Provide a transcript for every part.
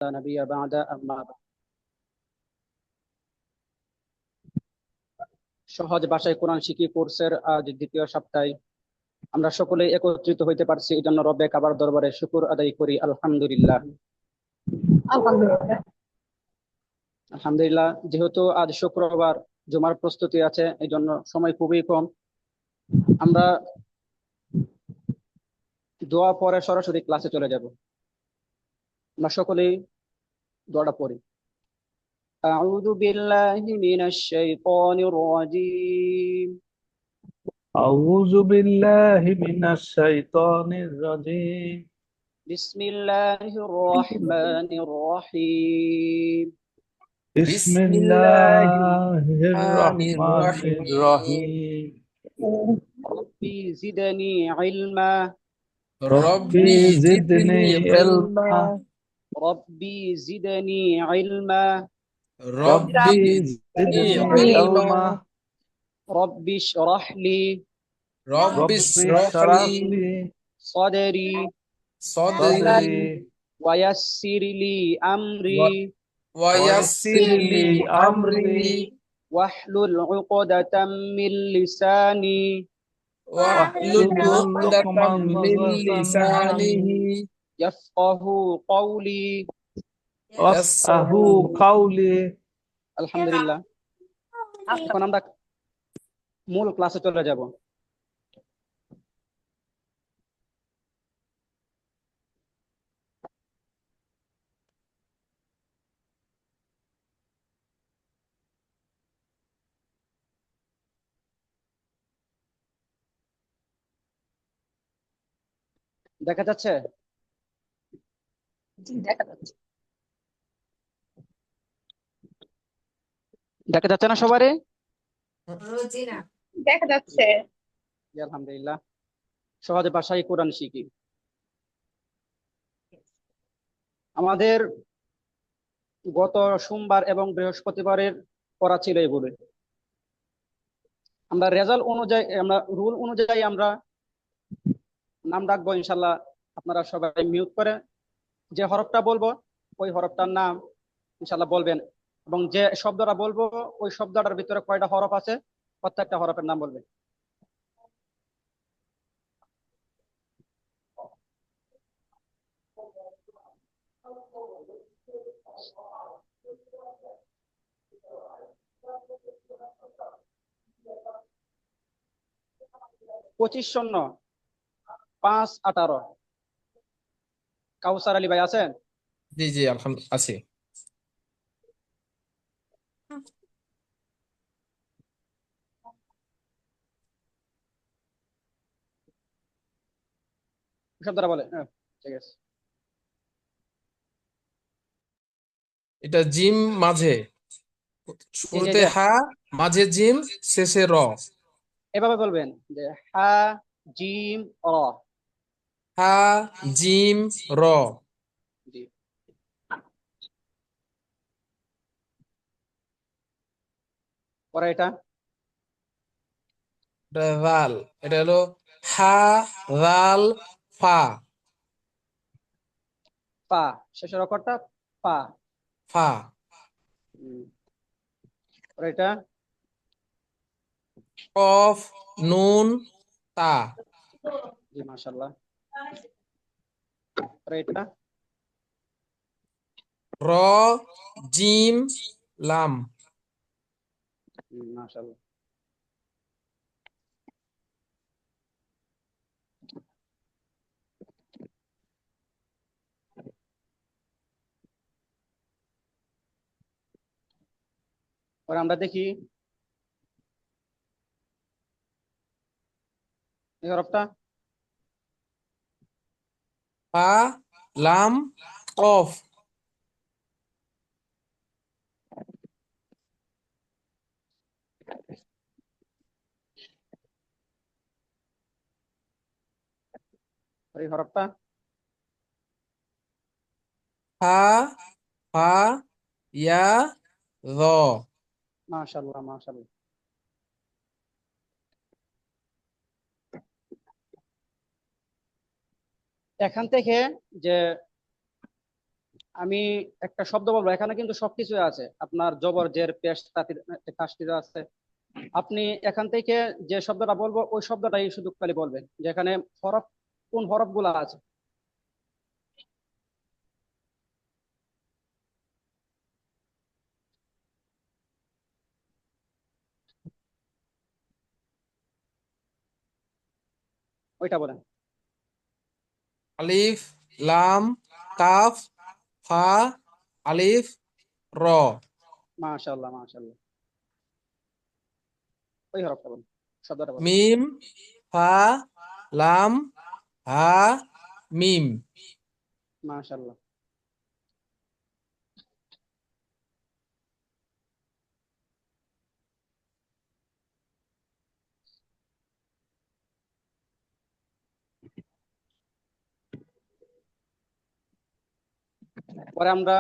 نبي بعد أما بعد। সহজ ভাষায় কোরআন শিখি কোর্সের আজ দ্বিতীয় সপ্তাহে আমরা সকলেই একত্রিত হইতে পারছি, এই জন্য রব্বে কাবার দরবারে শুকর আদায় করি। আলহামদুলিল্লাহ। আলহামদুলিল্লাহ। আলহামদুলিল্লাহ, যেহেতু আজ শুক্রবার, জুমার প্রস্তুতি আছে, এই জন্য সময় খুবই কম। আমরা দোয়া পরে সরাসরি ক্লাসে চলে যাব। আমরা সকলেই দোয়াটা পড়ি। আউযু বিল্লাহি মিনাশ শাইতানির রাজীম। أعوذ بالله من الشيطان الرجيم. বিসমিল্লাহির রহমানির রহিম। بسم الله الرحمن বিসমিল্লাহির রহমানির রহিম। الرحيم. রব্বি জিদনি ইলমা। ربي রব্বি زدني জিদনি علما. ইলমা। রব্বি জিদনি ইলমা। রব্বি ربي জিদনি زدني ইলমা। علما. রব্বি ইশরাহ লি রব্বি ربي ইশরাহ اشرح লি لي সাদরি সাদরি صدري ওয়ায়াসসির লি আমরি ওয়া ويسر ইয়াসসির লি لي আমরি أمري ওয়াহলুল উকদাতাম মিন লিসানি ওয়াহলুল واحلل عقدة উকদাতাম মিন من লিসানিহি ইয়াফকাহু কওলি। يفقه ইয়াফকাহু। قولي. আলহামদুলিল্লাহ। এখন আমরা মূল ক্লাসে চলে যাব। দেখা যাচ্ছে? জি, দেখা যাচ্ছে। দেখা যাচ্ছে না সবারই? দেখা যাচ্ছে। জি, আলহামদুলিল্লাহ। সহজ ভাষায় কোরআন শিখি। আমাদের গত সোমবার এবং বৃহস্পতিবারের পড়া ছিল এগুলো। আমরা রেজাল্ট অনুযায়ী, আমরা রুল অনুযায়ী আমরা নাম ডাকবো ইনশাল্লাহ। আপনারা সবাই মিউট করে যে হরফটা বলবো ওই হরফটার নাম ইনশাল্লাহ বলবেন, এবং যে শব্দটা বলবো ওই শব্দটার ভিতরে কয়টা হরফ আছে প্রত্যেকটা হরফের নাম বলবেন। পঁচিশ শূন্য 518। কাউসার আলী ভাই আছেন? জি জি আলহামদুলিল্লাহ আছি। শব্দটা বলে, হ্যাঁ, ঠিক আছে। এটা জিম মাঝে, জি জি শুরুতে জি, হা, মাঝে জিম, শেষে র। এভাবে বলবেন যে হা জিম র। হা জিম র। জি। পরে এটা এটা রাল, এটা হলো হা রাল ফা। পা, শেষের অক্ষরটা পা। ফা। হুম। পরে এটা কফ নুন তা। জি, মাশাআল্লাহ। পরে এটা র জিম লাম। মাশাআল্লাহ। পরে আমরা দেখি এই হরফটা ফা লাম কফ। এই হরফটা ফা ফা ইয়া র। মাশাআল্লাহ মাশাআল্লাহ। এখান থেকে যে আমি একটা শব্দ বলবো, এখানে কিন্তু সবকিছু আছে, আপনার জবর জের পেশ তাতির তাসদিদ আছে। আপনি এখান থেকে যে শব্দটা বলবো ওই শব্দটাই শুধু খালি বলবেন, যেখানে হরফ কোন হরফ গুলা আছে। ওইটা বলেন। আলিফ, লাম, কাফ, ফা, আলিফ, র। মাশাআল্লাহ মাশাআল্লাহ, ওই হরফটা বলেন, শব্দটা বলেন। মিম, ফা, লাম, হা, মিম। মাশাআল্লাহ। পরে আমরা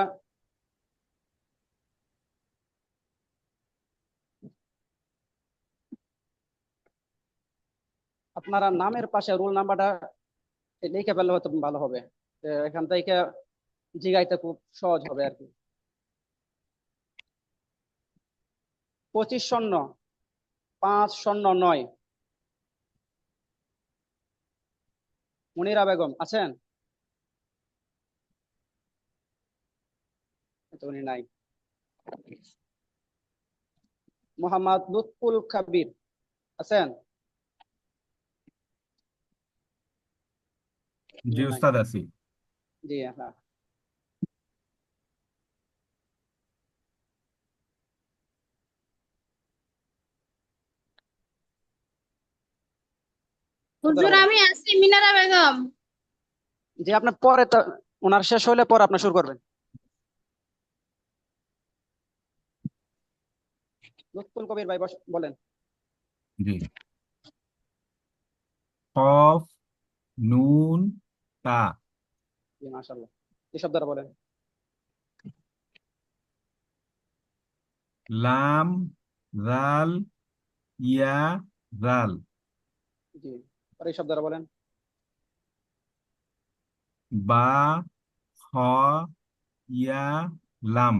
আপনারা নামের পাশে রোল নাম্বারটা লিখে ফেললে হয়তো ভালো হবে, এখান থেকে জিগাইতে খুব সহজ হবে আর কি। 25-5-9। মুনিরা বেগম আছেন? তো উনি নাই। মোহাম্মদ লুৎফুল খাবির আছেন? জি উনিও নাই। উস্তাদ আছি। জি হ্যাঁ। শব্দটা হুজুর বলেন। আমি আছি মিনারা বেগম। জি আপনার পরে তো, ওনার শেষ হলে পরে আপনার শুরু করবেন। লুৎফুল কবির ভাই বলেন। জি। কফ, নুন, তা। জি মাশাআল্লাহ, এই শব্দটা বলেন। লাম, জাল, ইয়া, জাল। জি, পরে এই শব্দটা বলেন। বা, খ, ইয়া, লাম।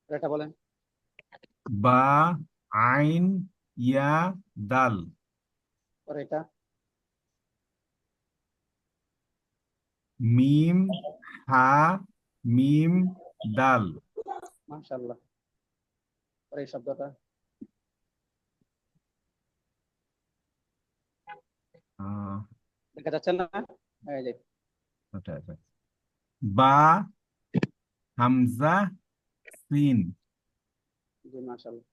এটা বলেন। বা, আইন, ইয়া, দাল। পরে এটা। মিম, হা, মিম, দাল। মাশাআল্লাহ, পরে এই শব্দটা। আহ, দেখা যাচ্ছে না? এই যে। আচ্ছা আচ্ছা। বা, হামজা, সিন। জি মাশাআল্লাহ।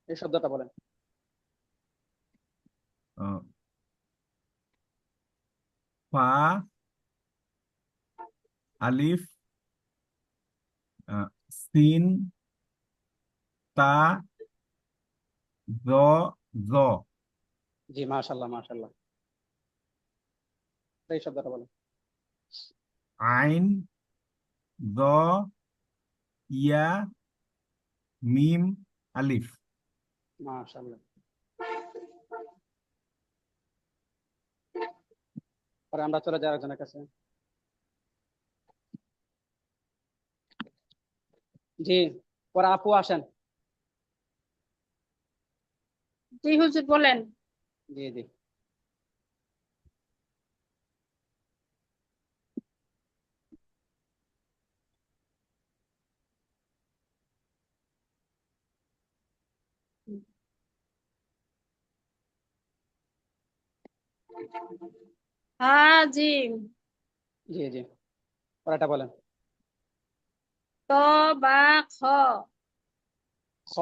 এই শব্দটা বলেন। আহ, ফা, আলিফ, সিন, তা, জ, জ। জি মাশাআল্লাহ মাশাআল্লাহ, এই শব্দটা বলেন। আইন, জ, ইয়া, মিম, আলিফ। মাশাআল্লাহ, পরে আমরা চলে যাই আরেকজনের কাছে। জি, পরে আপু আসেন। জি হুজুর বলেন। জি জি। হাজিম। জি জি, পরে এটা বলেন। ত বা খ। খ।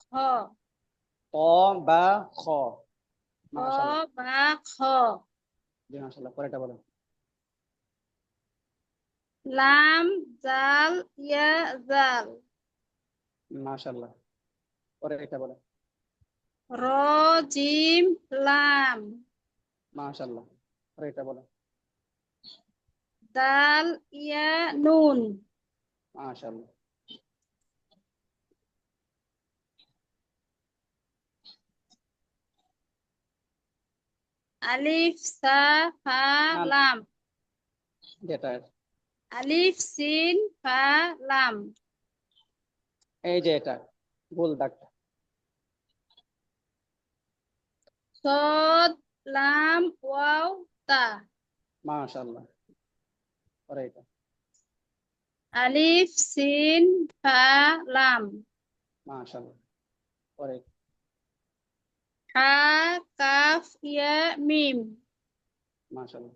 খ। ত বা খ। খ মাশাআল্লাহ। বা খ। জি মাশাআল্লাহ, পরে এটা বলেন। লাম জাল ইয়া জাল। মাশাআল্লাহ। পরে এটা বলেন। র জিম লাম। মাশাআল্লাহ। পরে এটা বলেন। দাল ইয়া নুন। মাশাআল্লাহ। আলিফ সা ফা না না, লাম। যেটা আলিফ সিন ফা লাম। এই যে এটা গোল দাগটা। সদ লাম ওয়াও তা। মাশাআল্লাহ। পরে এটা। আলিফ সিন ফা লাম। মাশাআল্লাহ। পরে এটা। হা কাফ ইয়া মিম। মাশাআল্লাহ।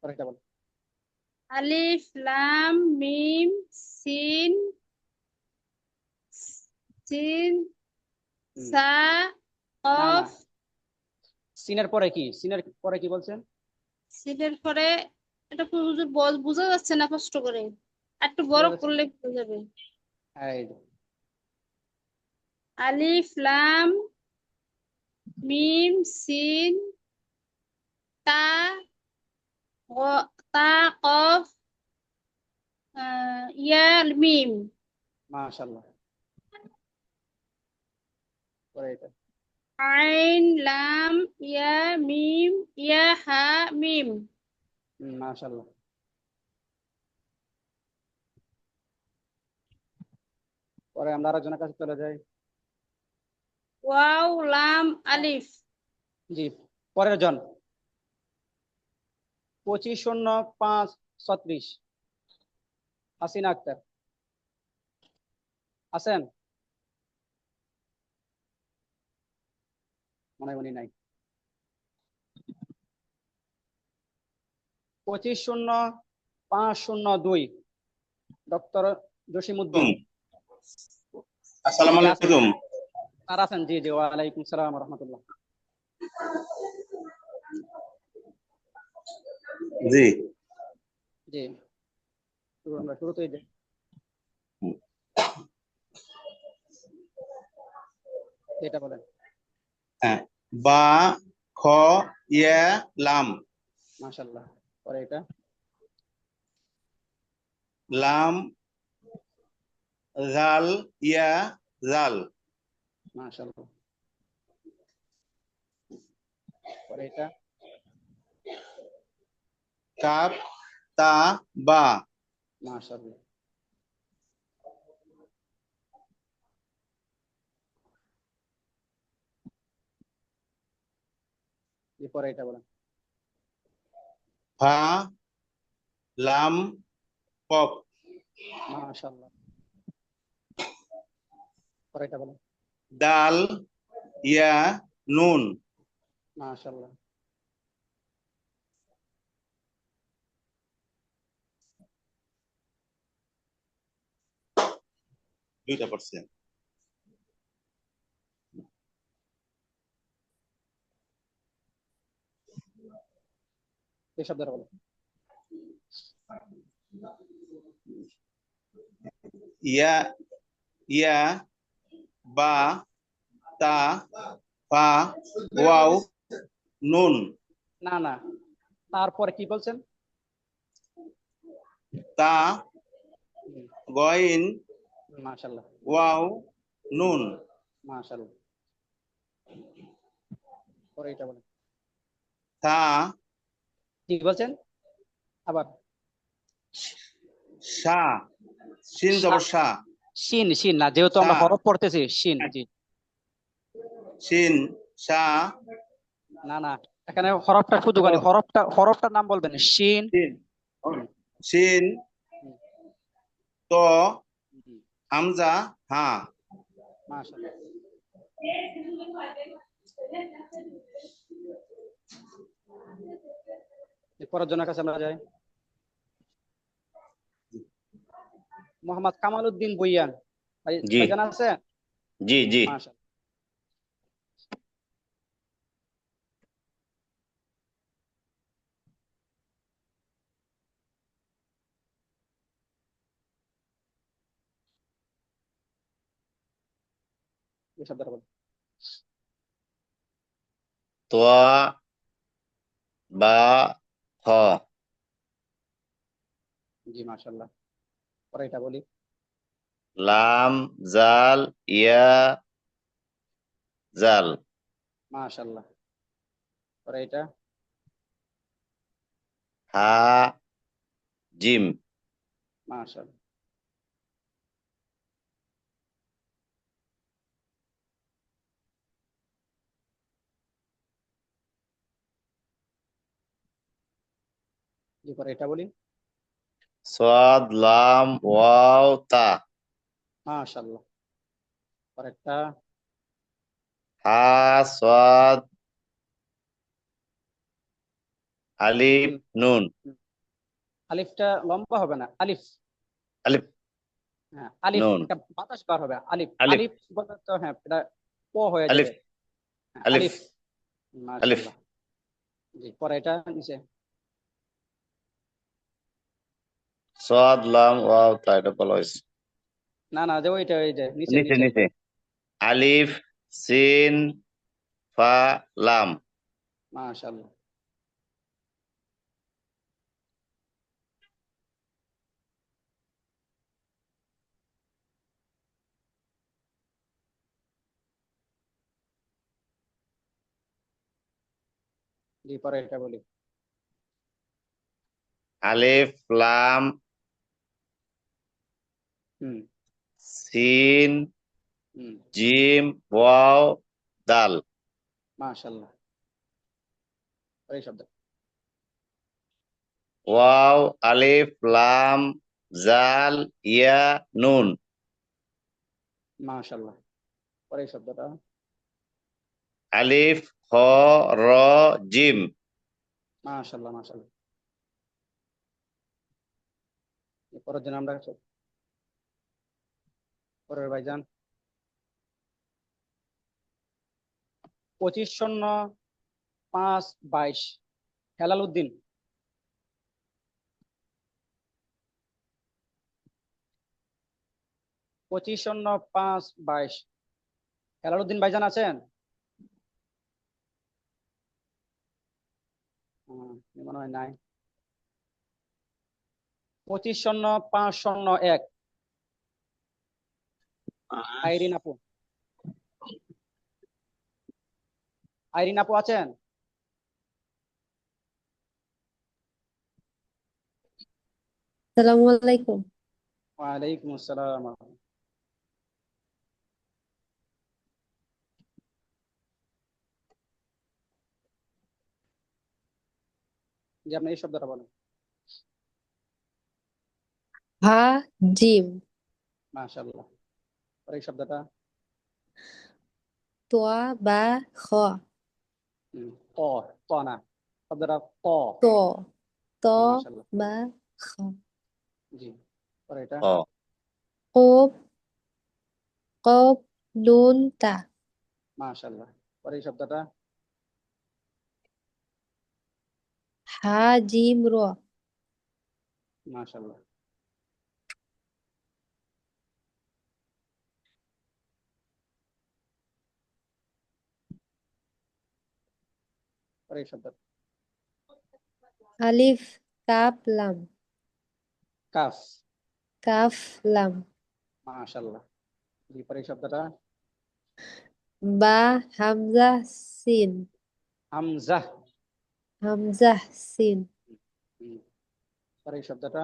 পরে এটা বলেন। আলিফ লাম মিম সিন সিন হুম। সা না না, কফ। সিনের পরে কি? সিনের পরে কি বলছেন? সিনের পরে এটা হুজুর বোঝা যাচ্ছে না কষ্ট করে, একটু বড় বোঝা যাচ্ছে? করলে বোঝা যাবে। এই যে আলিফ লাম মিম সিন তা তা কফ ইয়া মিম। মাশাআল্লাহ। পরে এটা। আইন লাম ইয়া মিম ইয়া হা মিম। মাশাআল্লাহ। পরে আমরা আরেকজনের কাছে চলে যাই। ওয়াও লাম আলিফ। জি, পরের জন 25-05-36 হাসিনা আক্তার আছেন? মনে হয় উনি নাই। 25-05-02 ডক্টর জসিমউদ্দিন। আসসালামু জি আছেন? আলাইকুম। আর আছেন? জি জি, ওয়ালাইকুম সালাম রহমতুল্লাহ। জি, জি, আমরা শুরুতেই যাই। এটা বলেন। হ্যাঁ, বা খ ইয়া লাম। মাশাআল্লাহ। পরে এটা। লাম জাল ইয়া জাল। মাশাআল্লাহ। পরে এটা। কাপ তা বা। মাশাআল্লাহ। পরে এটা বলেন। ফা লাম কফ। মাশাআল্লাহ। পরে এটা বলেন। দাল ইয়া নুন। মাশাআল্লাহ। দুইটা পড়ছে। এই শব্দটা বলেন। ইয়া ইয়া বা তা ফা ওয়াও নুন। না না, তারপরে কি বলছেন? তা গইন মাশাআল্লাহ। ওয়াও নুন। মাশাআল্লাহ। পরে এটা বলেন। তা কি বলছেন আবার? শা শিন জবর শা। শিন, শিন না, যেহেতু শা আমরা হরফ পড়তেছি শিন। জি, শিন শা না না, এখানে হরফটা শুধু খালি হরফটার নাম বলবেন। শিন। শিন হুম, শিন হুম, তো হুম। হামজা হা। মাশাআল্লাহ। পরের জনের কাছে আমরা যাই। মোহাম্মদ কামাল উদ্দিন বুইয়ান। জি ভাইজান আছে? জি জি মাশাআল্লাহ। এই শব্দটা বলেন। তোয়া বা হ জি মাশাআল্লাহ। পরে এটা বলি। লাম জাল ইয়া জাল মাশাআল্লাহ। পরে এটা। হা জিম মাশাআল্লাহ। জি পরে এটা বলি। সাদ লাম ওয়াও তা মাশাআল্লাহ। পরে একটা। হা সাদ আলিফ হুম, নুন হুম। আলিফটা লম্বা হবে না, আলিফ। আলিফ হ্যাঁ আলিফ, নুন একটা বাতাস বার হবে, আলিফ। আলিফ আলিফ বলতে তো হ্যাঁ এটা প হয়ে আলিফ যাবে। হ্যাঁ, আলিফ আলিফ। আলিফ মাশাআল্লাহ। জি পরে এটা নিচে। সাদ লাম ওয়াও তা এটা বলা হয়েছে না না, যে ওইটা, ওই যে নিচে নিচে নিচে। নিচে আলিফ সিন ফা লাম মাশাআল্লাহ। জি পরে এটা বলি। আলিফ লাম হুম সিন হুম। জিম ওয়াও দাল মাশাআল্লাহ। পরে এই শব্দ। ওয়াও আলিফ লাম জাল ইয়া নুন মাশাআল্লাহ। পরে এই শব্দটা। আলিফ খ র জিম মাশাআল্লাহ মাশাআল্লাহ। পরের দিন আমরা পরের ভাইজান 25-05-22 হেলাল উদ্দিন। 25-05-22 হেলাল উদ্দিন ভাইজান আছেন? মনে হয় নাই। 25-05-01 আইরিন আপু। আইরিন আপু আছেন? আসসালামু আলাইকুম। ওয়ালাইকুম আসসালাম। জি আপনি এই শব্দটা বলেন। হা জিম মাশাআল্লাহ। পরে এই শব্দটা। তোয়া বা খ ত, ত না, শব্দটা ত। ত ত মাশাআল্লাহ। বা খ জি পরে এটা। খ কফ কফ নুন তা মাশাআল্লাহ। পরে এই শব্দটা। হা জিম র মাশাআল্লাহ। পরে এই শব্দটা। আলিফ কাপ লাম কাফ। কাফ লাম মাশাআল্লাহ। জি পরে এই শব্দটা। বা হামজা সিন হামজাহ। হামজা সিন হুম, পরে এই শব্দটা।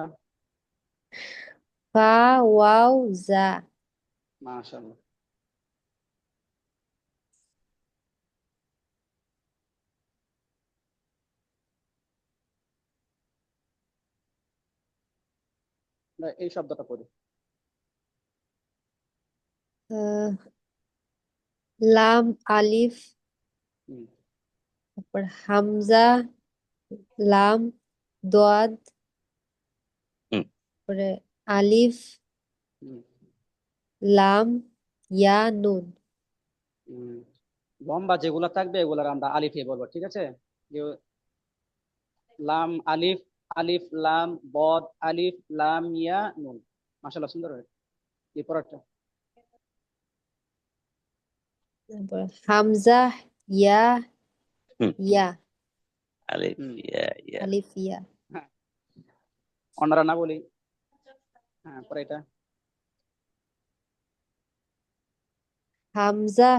ফা ওয়াও জা মাশাআল্লাহ। এই শব্দটা পড়ি। আহ, লাম আলিফ হুম তারপর হামজা লাম দোয়াদ হুম তারপরে আলিফ হুম লাম ইয়া নুন। উম, লম্বা যেগুলো থাকবে এগুলার আমরা আলিফে বলবো, ঠিক আছে? যে লাম আলিফ, আলিফ লাম বদ আলিফ লাম ইয়া নুন। মাশাআল্লাহ, সুন্দর হয়েছে। এই পরেরটা তারপর হামজা ইয়া হুম, ইয়া আলিফ হুম ইয়া ইয়া আলিফ ইয়া। হ্যাঁ, অন্যরা না বলি। হ্যাঁ, পরে এটা হামজা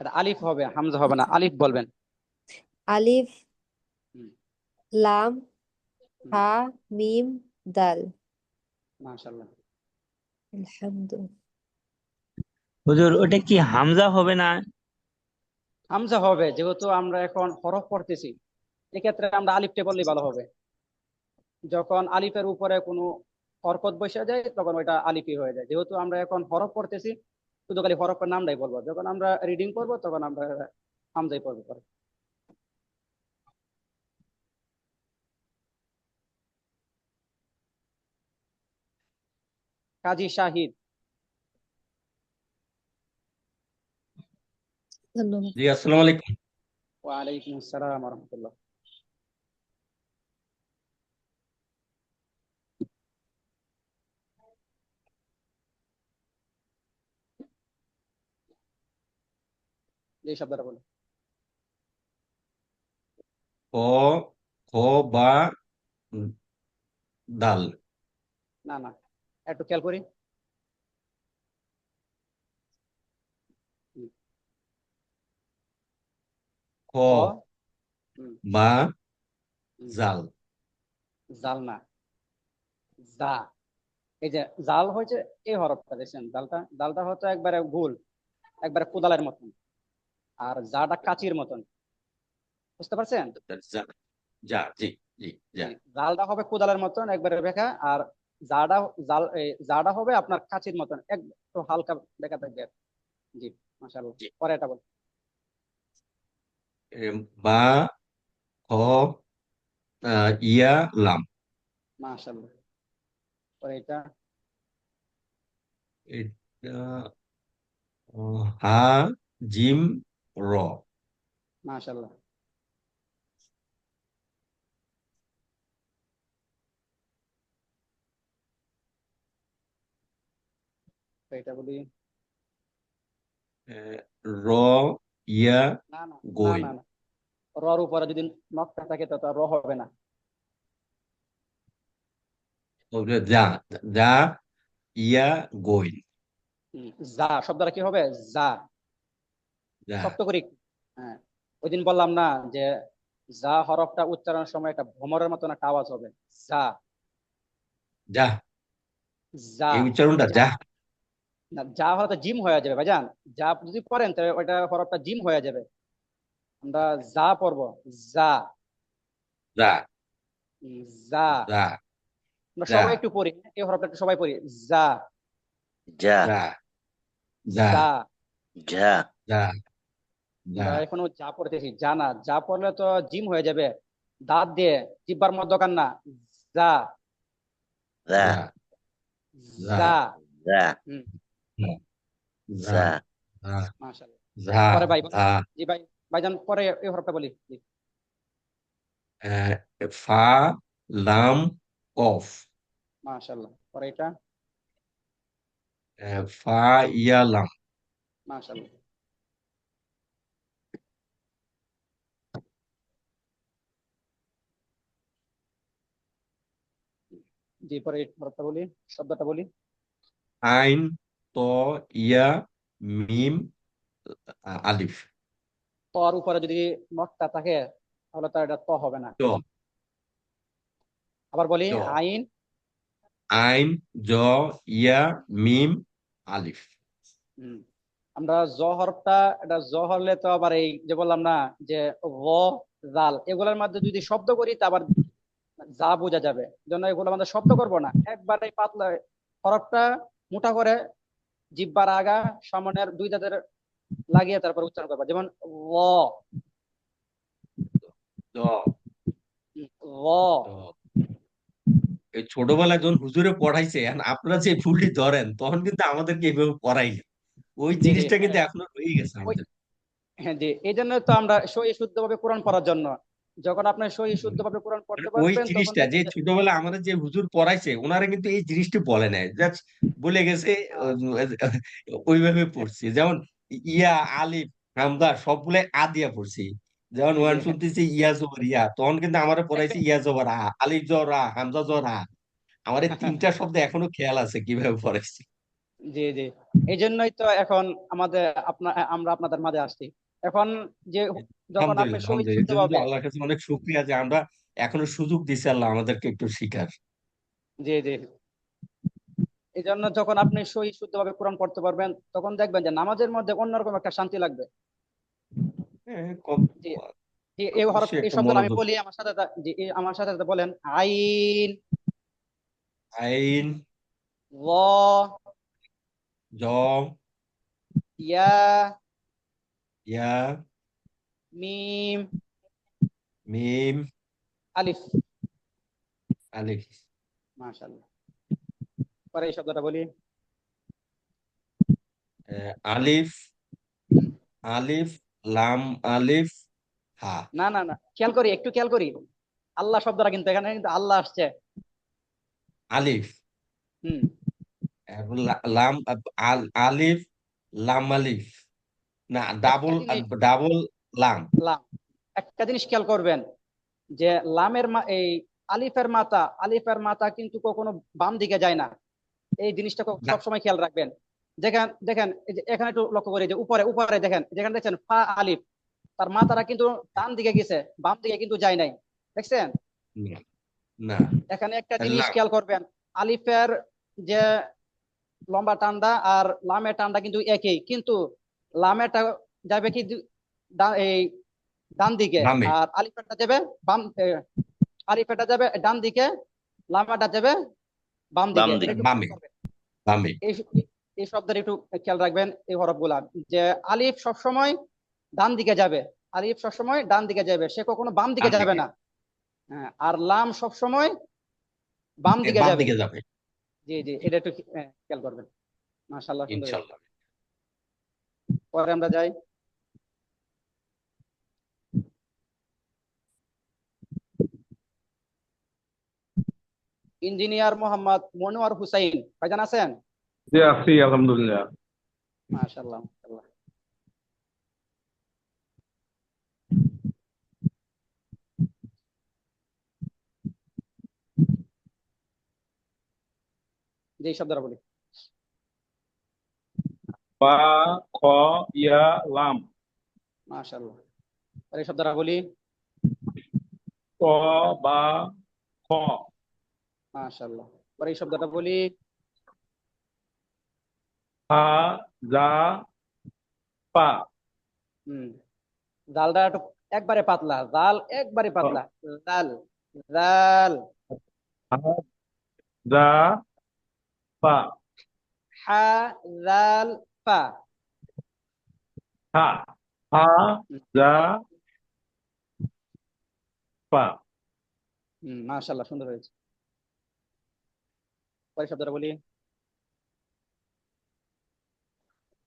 এটা আলিফ হবে, হামজা হবে না, আলিফ বলবেন। আলিফ হুম লাম হুম হা মিম দাল। মাশাআল্লাহ। আলহামদুলিল্লাহ। হুজুর ওটা কি হামজা হবে না? হামজা হবে, যেহেতু আমরা এখন হরফ পড়তেছি, এক্ষেত্রে আমরা আলিফটা বললেই ভালো হবে। যখন আলিফের উপরে কোনো হরকত বসে যায় তখন ওইটা আলিফই হয়ে যায়। যেহেতু আমরা এখন হরফ পড়তেছি, শুধু খালি হরফের নামটাই বলবো। যখন আমরা রিডিং করবো তখন আমরা হামজাই পড়বো পরে। কাজী শাহিদ। ধন্যবাদ। জি, আসসালামু আলাইকুম। ওয়ালাইকুম আসসালাম ওয়া রাহমাতুল্লাহ। এই শব্দটা বলো। ক, খ বা দাল। না না, একটু খেয়াল করি। হুম, খ ক, হুম, বা হুম, জাল। জাল না, জা। এই যে জাল হয়েছে, এই হরফটা দেখছেন, জালটা জালটা হয়তো একবারে গোল, একবারে কোদালের মতন। আর জাটা কাচির মতন, বুঝতে পারছেন? যা, যা, জি, জি, যা। জালটা হবে কোদালের মতন একবারে বেঁকা, আর জাটা জাটা হবে আপনার কাচির মতন একটু হালকা বেঁকা থাকবে। জি, মাশাআল্লাহ। জি। পরে এটা বল। বা, খ, ইয়া, লাম। মাশাআল্লাহ। পরে এটা এটা হা, জিম, র। মাশাআল্লাহ। তো এটা বলি। র, ইয়া, না না না গোইন। না না, রর উপরে যদি নকটা থাকে তো র হবে না। যা, যা, ইয়া, গোইন। যা শব্দটা কি হবে? যা, যা, শক্ত করি। হ্যাঁ, ওই দিন বললাম না যে যা হরফটা উচ্চারণের সময় একটা ভ্রমরের মতন একটা আওয়াজ হবে। যা, যা, যা, এই উচ্চারণটা যা। যা। না, যা হলে তো জিম হয়ে যাবে ভাইজান। যা যদি পড়েন তাহলে ওইটা হরফটা জিম হয়ে যাবে। আমরা যা পড়বো, যা, যা, যা। যা, আমরা যা, সবাই একটু পড়ি, এই হরফটা একটু সবাই পড়ি। যা, যা যা, যা, যা। যা যা, যা, আমরা এখনো যা পড়তেছি, যা না, যা পড়লে তো জিম হয়ে যাবে। দাঁত দিয়ে জিব্বার মধ্যকার না। যা, যা যা, যা, যা। যা হুম, যা, যা যা, মাশাআল্লাহ। যা, পরে ভাই বলেন। যা। জি ভাই, ভাইজান পরে এই হরফটা বলি। জি, আহ, ফা, লাম, কফ। মাশাআল্লাহ। পরে এটা ফা, ইয়া, লাম। মাশাআল্লাহ। জি, পরে এই হরফটা বলি, শব্দটা বলি। আইন, ত, ইয়া, মিম, আলিফ। তর উপরে যদি নকটা থাকে তাহলে তো এটা ত হবে না। ত, আবার বলি। ত, আইন, আইন, জ, ইয়া, মিম, আলিফ। হুম, আমরা জ হরফটা, এটা জ হলে তো আবার এই যে বললাম না যে র, জাল এগুলোর মধ্যে যদি শব্দ করি তা আবার যা বোঝা যাবে। জন্য এগুলো আমাদের শব্দ করব না, একবারে পাতলা হরফটা মোটা করে জিহ্বার আগা সামনের দুই দাঁতের লাগিয়ে তারপর উচ্চারণ করবা। যেমন ল, দ, ল, দ, এই ছোটবেলায় যখন হুজুরে পড়াইছে এখন আপনারা যে ভুলটি ধরেন তখন কিন্তু আমাদেরকে এইভাবে পড়াইলেন, ওই জি জিনিসটা কিন্তু হ্যাঁ এখনো রয়ে গেছে ওই আমাদের। হ্যাঁ জি এই জন্য তো আমরা সহি শুদ্ধভাবে কোরআন পড়ার জন্য, যখন আপনি সহি শুদ্ধভাবে কোরআন মানে পড়তে ওই পারবেন তখন জিনিসটা যে দেখবেন যে ছোটবেলায় আমাদের যে হুজুর পড়াইছে ওনারা কিন্তু এই জিনিসটি বলে নাই, জাস্ট বলে গেছে। আহ, ওইভাবে পড়ছি, যেমন ইয়া, আলিফ, হামজা সবগুলো আ দিয়া পড়ছি। যেমন জি ওয়ান শুনতেছি ইয়া জবর ইয়া, তখন কিন্তু আমারে পড়াইছে ইয়া জবর আ, আলিফ জবর আ, হামজা জবর আ। আমার এই তিনটা শব্দ এখনো খেয়াল আছে কিভাবে পড়াইছি। জি জি এই জন্যই তো এখন আমাদের আমরা আপনাদের মাঝে আসছি এখন, যে যখন আপনি আলহামদুলিল্লাহ, সহি আলহামদুলিল্লাহ, এর জন্য তো শুদ্ধভাবে, আল্লাহর কাছে অনেক শুকরিয়া যে আমরা এখনো সুযোগ দিছে আল্লাহ আমাদেরকে একটু শিখার। জি জি এই জন্য যখন আপনি সহি শুদ্ধভাবে কোরআন পড়তে পারবেন তখন দেখবেন যে নামাজের মধ্যে অন্যরকম একটা শান্তি লাগবে। হ্যাঁ, জি জি এই হরফ অবশ্যই এই একটা শব্দটা আমি মনোযোগ। বলি আমার সাথে জি আমার সাথে সাথে বলেন আইন, আইন, ল, জ, ইয়া, ইয়া, মিম, মিম, আলিফ। আলিফ। মাশাআল্লাহ। পরে এই শব্দটা বলি। আলিফ, হুম। আলিফ, লাম, আলিফ, হা। না না না খেয়াল করি একটু খেয়াল করি, আল্লাহ শব্দটা কিন্তু এখানে কিন্তু আল্লাহ আসছে। আলিফ, হুম। লাম, আলিফ, লাম, আলিফ, না একটা ডাবল, জিনিস ডাবল লাম। লাম, একটা জিনিস খেয়াল করবেন যে এই আলিফের মাথা কিন্তু কখনো বাম দিকে যায় না, এই জিনিসটা না, সবসময় খেয়াল রাখবেন। দেখেন দেখেন এই যে এখানে একটু লক্ষ্য করি যে উপরে উপরে দেখেন, যেখানে দেখছেন ফা আলিফ, তার মাথাটা কিন্তু ডান দিকে গেছে, বাম দিকে কিন্তু যায় নাই, দেখছেন? না, না, এখানে একটা জিনিস লাম, খেয়াল করবেন, আলিফের যে লম্বা টান্ডা আর লামের টান্ডা কিন্তু একই, কিন্তু লামেরটা যাবে কি এই ডান দিকে, বামে, আর আলিফেরটা যাবে আলিফেরটা যাবে ডান দিকে, লামাটা যাবে বাম বাম দিকে, এটা দিকে। একটু খেয়াল বামে, করবেন। বামে। এই এই শব্দের একটু খেয়াল রাখবেন, এই হরফগুলা, যে আলিফ সবসময় ডান দিকে যাবে, আলিফ সবসময় ডান দিকে যাবে, সে কখনো বাম দিকে ডান যাবে দিকে, না। হ্যাঁ, আর লাম সবসময় বাম দিকে বাম যাবে। দিকে যাবে। জি জি এটা একটু খেয়াল করবেন। মাশাআল্লাহ, সুন্দর হয়েছে। ইনশাল্লাহ। পরে আমরা যাই, ইঞ্জিনিয়ার মোহাম্মদ মনোয়ার হুসাইন, ভাইজান আছেন? জি আছি আলহামদুলিল্লাহ। মাশাআল্লাহ মাশাআল্লাহ। যে শব্দটা বলি। বা, খ, ইয়া, লাম। মাশাআল্লাহ। পরে এই শব্দটা বলি। ক, বা, খ। মাশাআল্লাহ। পরে এই শব্দটা বলি। হা, যা, পা। হুম। জালটা একটু একবারে পাতলা, জাল একবারে পাতলা, জাল, জাল। হা, যা, পা। হা, জাল, ফা। হা, হা, যা, পা। মাশাআল্লাহ, সুন্দর হয়েছে। পরে শব্দটা বলি।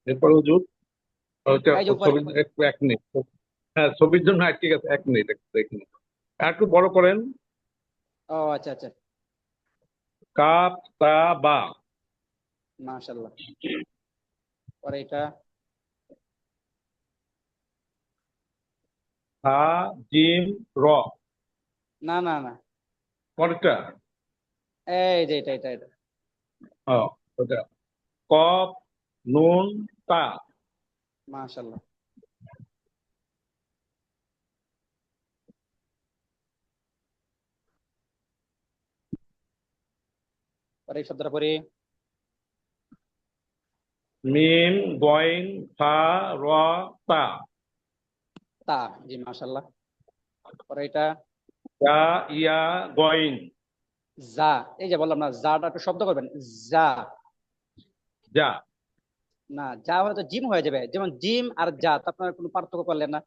এরপর হুজুর ওইটা এই যে উপরে ছবির উপরে। একটু 1 মিনিট। হ্যাঁ, ছবির জন্য ঠিক আছে, 1 মিনিট একটু দেখুন। আর একটু বড় করেন। ও আচ্ছা আচ্ছা। কাপ, তা, বা। মাশাআল্লাহ। পরে এটা। হা, জিম, র। না না না পরেরটা। এই যে এটা। ও, ওটা। কফ, নুন, তা। মাশাআল্লাহ। পরে এই শব্দটা পড়ি। মিম, গইন, ফা, র, তা। তা। জি মাশাআল্লাহ। পরে এটা। যা, ইয়া, গইন। যা। এই যে বললাম না, জাটা একটু শব্দ করবেন, যা। যা। না, যা হয়তো জিম হয়ে যাবে, যেমন জিম আর জাত আপনার কোনো পার্থক্য করলেন না,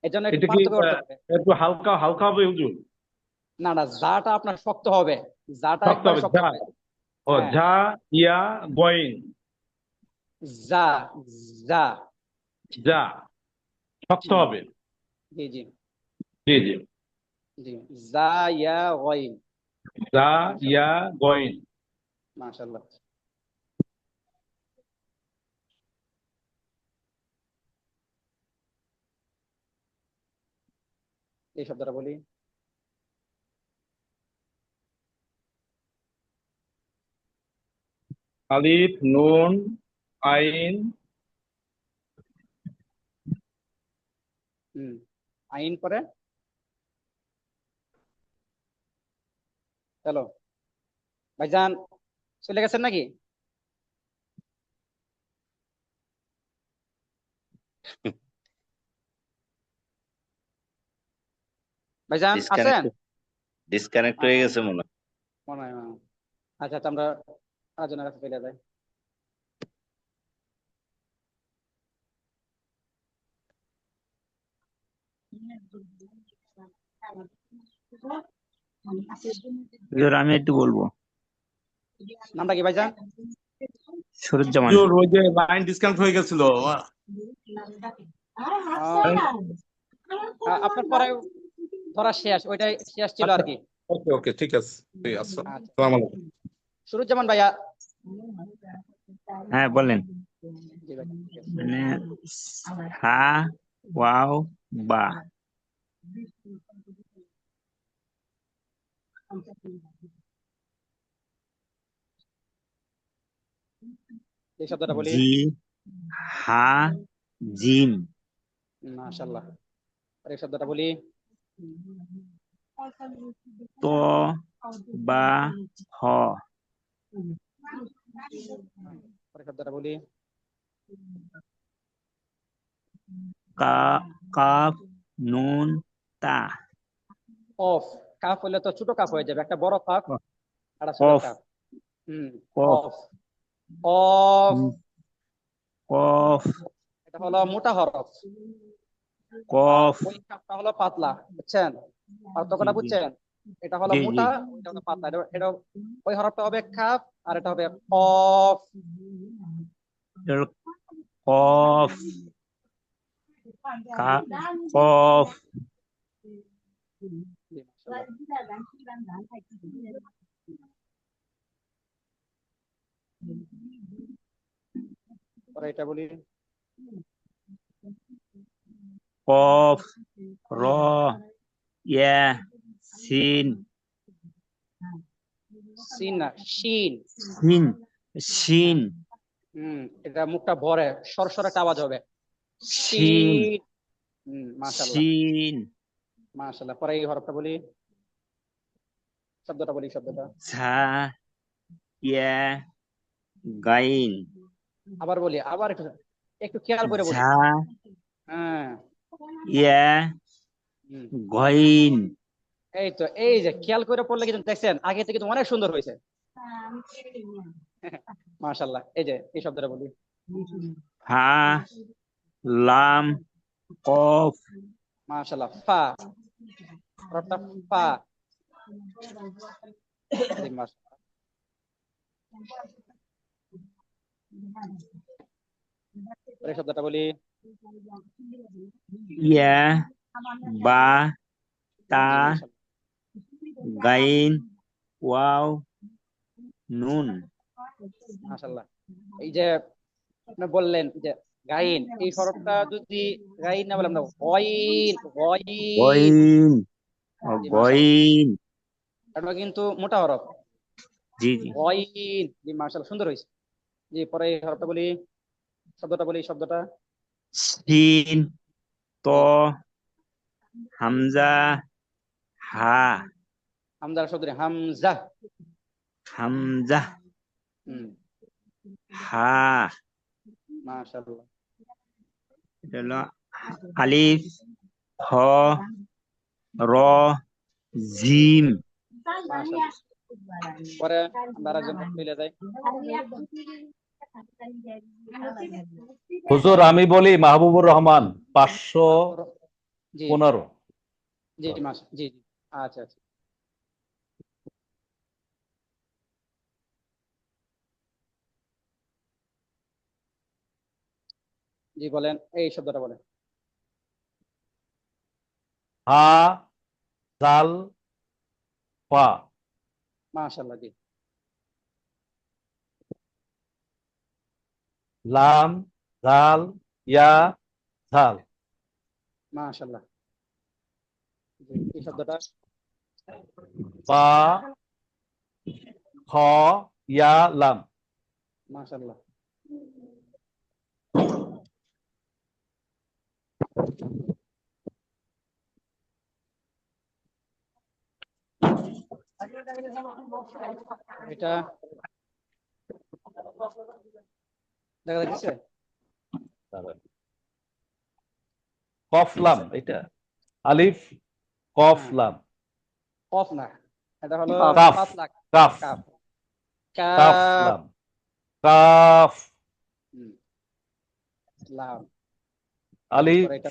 এই জন্য একটু এটা কি পার্থক্য করতে হবে। একটু হালকা হালকা হবে হুজুর? না না, জাটা আপনার শক্ত হবে, জাটা শক্ত একবারে হবে, শক্ত ঝা। হবে। ও হ্যাঁ, ঝা, ইয়া, গইন, জা, জা। যা, শক্ত হুম, হবে। জি জি জি জি। জি, জা ইয়া গইন। যা, মাশাআল্লাহ, ইয়া, গইন। মাশাআল্লাহ। এই শব্দটা বলি। আলিফ, নুন, আইন, হুম, আইন পরে। চলো ভাইজান, চলে গেছেন নাকি? ভাইজান আছেন? ডিসকানেক্ট ডিসকানেক্ট হয়ে গেছে মনে হয়। মনে হয় আচ্ছা আচ্ছা, আমরা আরেকজনের কাছে চলে যাই। হুজুর আমি একটু বলবো। নামটা কি ভাইজান? সুরুজ্জামান। হুজুর, ওই যে লাইন ডিসকানেক্ট হয়ে গেছিল। আপনার পরে ধরা শেষ, ওইটাই শেষ ছিল আর আচ্ছা, কি। ওকে ওকে, ঠিক আছে। ঠিক আছে। আচ্ছা, আসসালামু আলাইকুম। সুরুজ্জামান ভাইয়া। হ্যাঁ বলেন। জি ভাই, ঠিক আছে। মানে হা, ওয়াও, বা। এই শব্দটা বলি। জি, হা, জিম। মাশাআল্লাহ। আর এই শব্দটা বলি। ত, বা, হ। পরের শব্দটা বলি। কা, কাফ, নুন, তা। অফ। কাফ হলে তো ছোট কাফ হয়ে যাবে, একটা বড় কাফ আর একটা ছোট কফ, কাফ। হুম, কফ, অফ। অফ। কফ, এটা হলো মোটা হরফ, আর কফ। ওই কাফটা হলো পাতলা, বুঝছেন? জি পার্থক্যটা জি বুঝছেন? এটা হলো জি জি। মোটা, ওইটা হলো পাতলা। এটা ওই হরফটা হবে কাফ, আর এটা হবে কফ। এটা হলো কফ, কফ। জি, মাশাআল্লাহ। পরে এটা বলি। কফ, র, ইয়া, সিন, সিন না, শিন। সিন, শিন, এটা মুখটা ভরে সরসর একটা আওয়াজ হবে। শিন, শিন। মাশাআল্লাহ, শিন। মাশাআল্লাহ। পরে এই হরফটা বলি, শব্দটা বলি, শব্দটা। ঝা, ইয়া, গাইন। আবার বলি, আবার একটু একটু খেয়াল করে বলি। ঝা, হ্যাঁ। ইয়া, হুম, গাইন। এই তো, এই যে খেয়াল করে পড়লে কিন্তু দেখছেন আগে থেকে কিন্তু অনেক সুন্দর হয়েছে। মাশাআল্লাহ। এই যে এই শব্দটা বলি। হা, লাম, কফ। মাশাআল্লাহ। ফা। হরফটা ফা। জি, মাশাআল্লাহ। পরের শব্দটা বলি। ইয়া, বা, তা, জি, মাশাআল্লাহ। গাইন, ওয়াও, নুন। মাশাআল্লাহ। এই যে আপনি বললেন যে গাইন, এই হরফটা যদি গাইন না বলে আমরা গইন, গইন। গইন, জি, মাশাআল্লাহ। গইন। এটা কিন্তু মোটা হরফ। জি জি। গইন। জি, মাশাআল্লাহ, সুন্দর হয়েছে। জি, পরে এই হরফটা বলি, শব্দটা বলি, শব্দটা। সিন, ত, জি, হামজা, হা, হামজার শব্দ হামজা। হামজা, হুম, হা। মাশাআল্লাহ। এটা হলো আলিফ, হ, র, জিম। মাশাআল্লাহ। পরে আমরা আরেকজন চলে যাই। হুজুর আমি বলি মাহবুবুর রহমান 515। জি জি, জি জি, আচ্ছা আচ্ছা। জি বলেন, এই শব্দটা বলেন। হা জাল ফা মাশাআল্লাহ, জি। লাম জাল ইয়া ঝাল মাশাআল্লাহ, জি। এই শব্দটা বা খ ইয়া লাম মাশাআল্লাহ। এটা দেখা যাচ্ছে। কফ লাম, এটা আলিফ কফ হ্যাঁ, লাম কফ না, এটা হলো কাফ পাতলা কাফ কাফ। Calf calf. লাম কাফ হুম, লাম। আলিফ পরে এটা,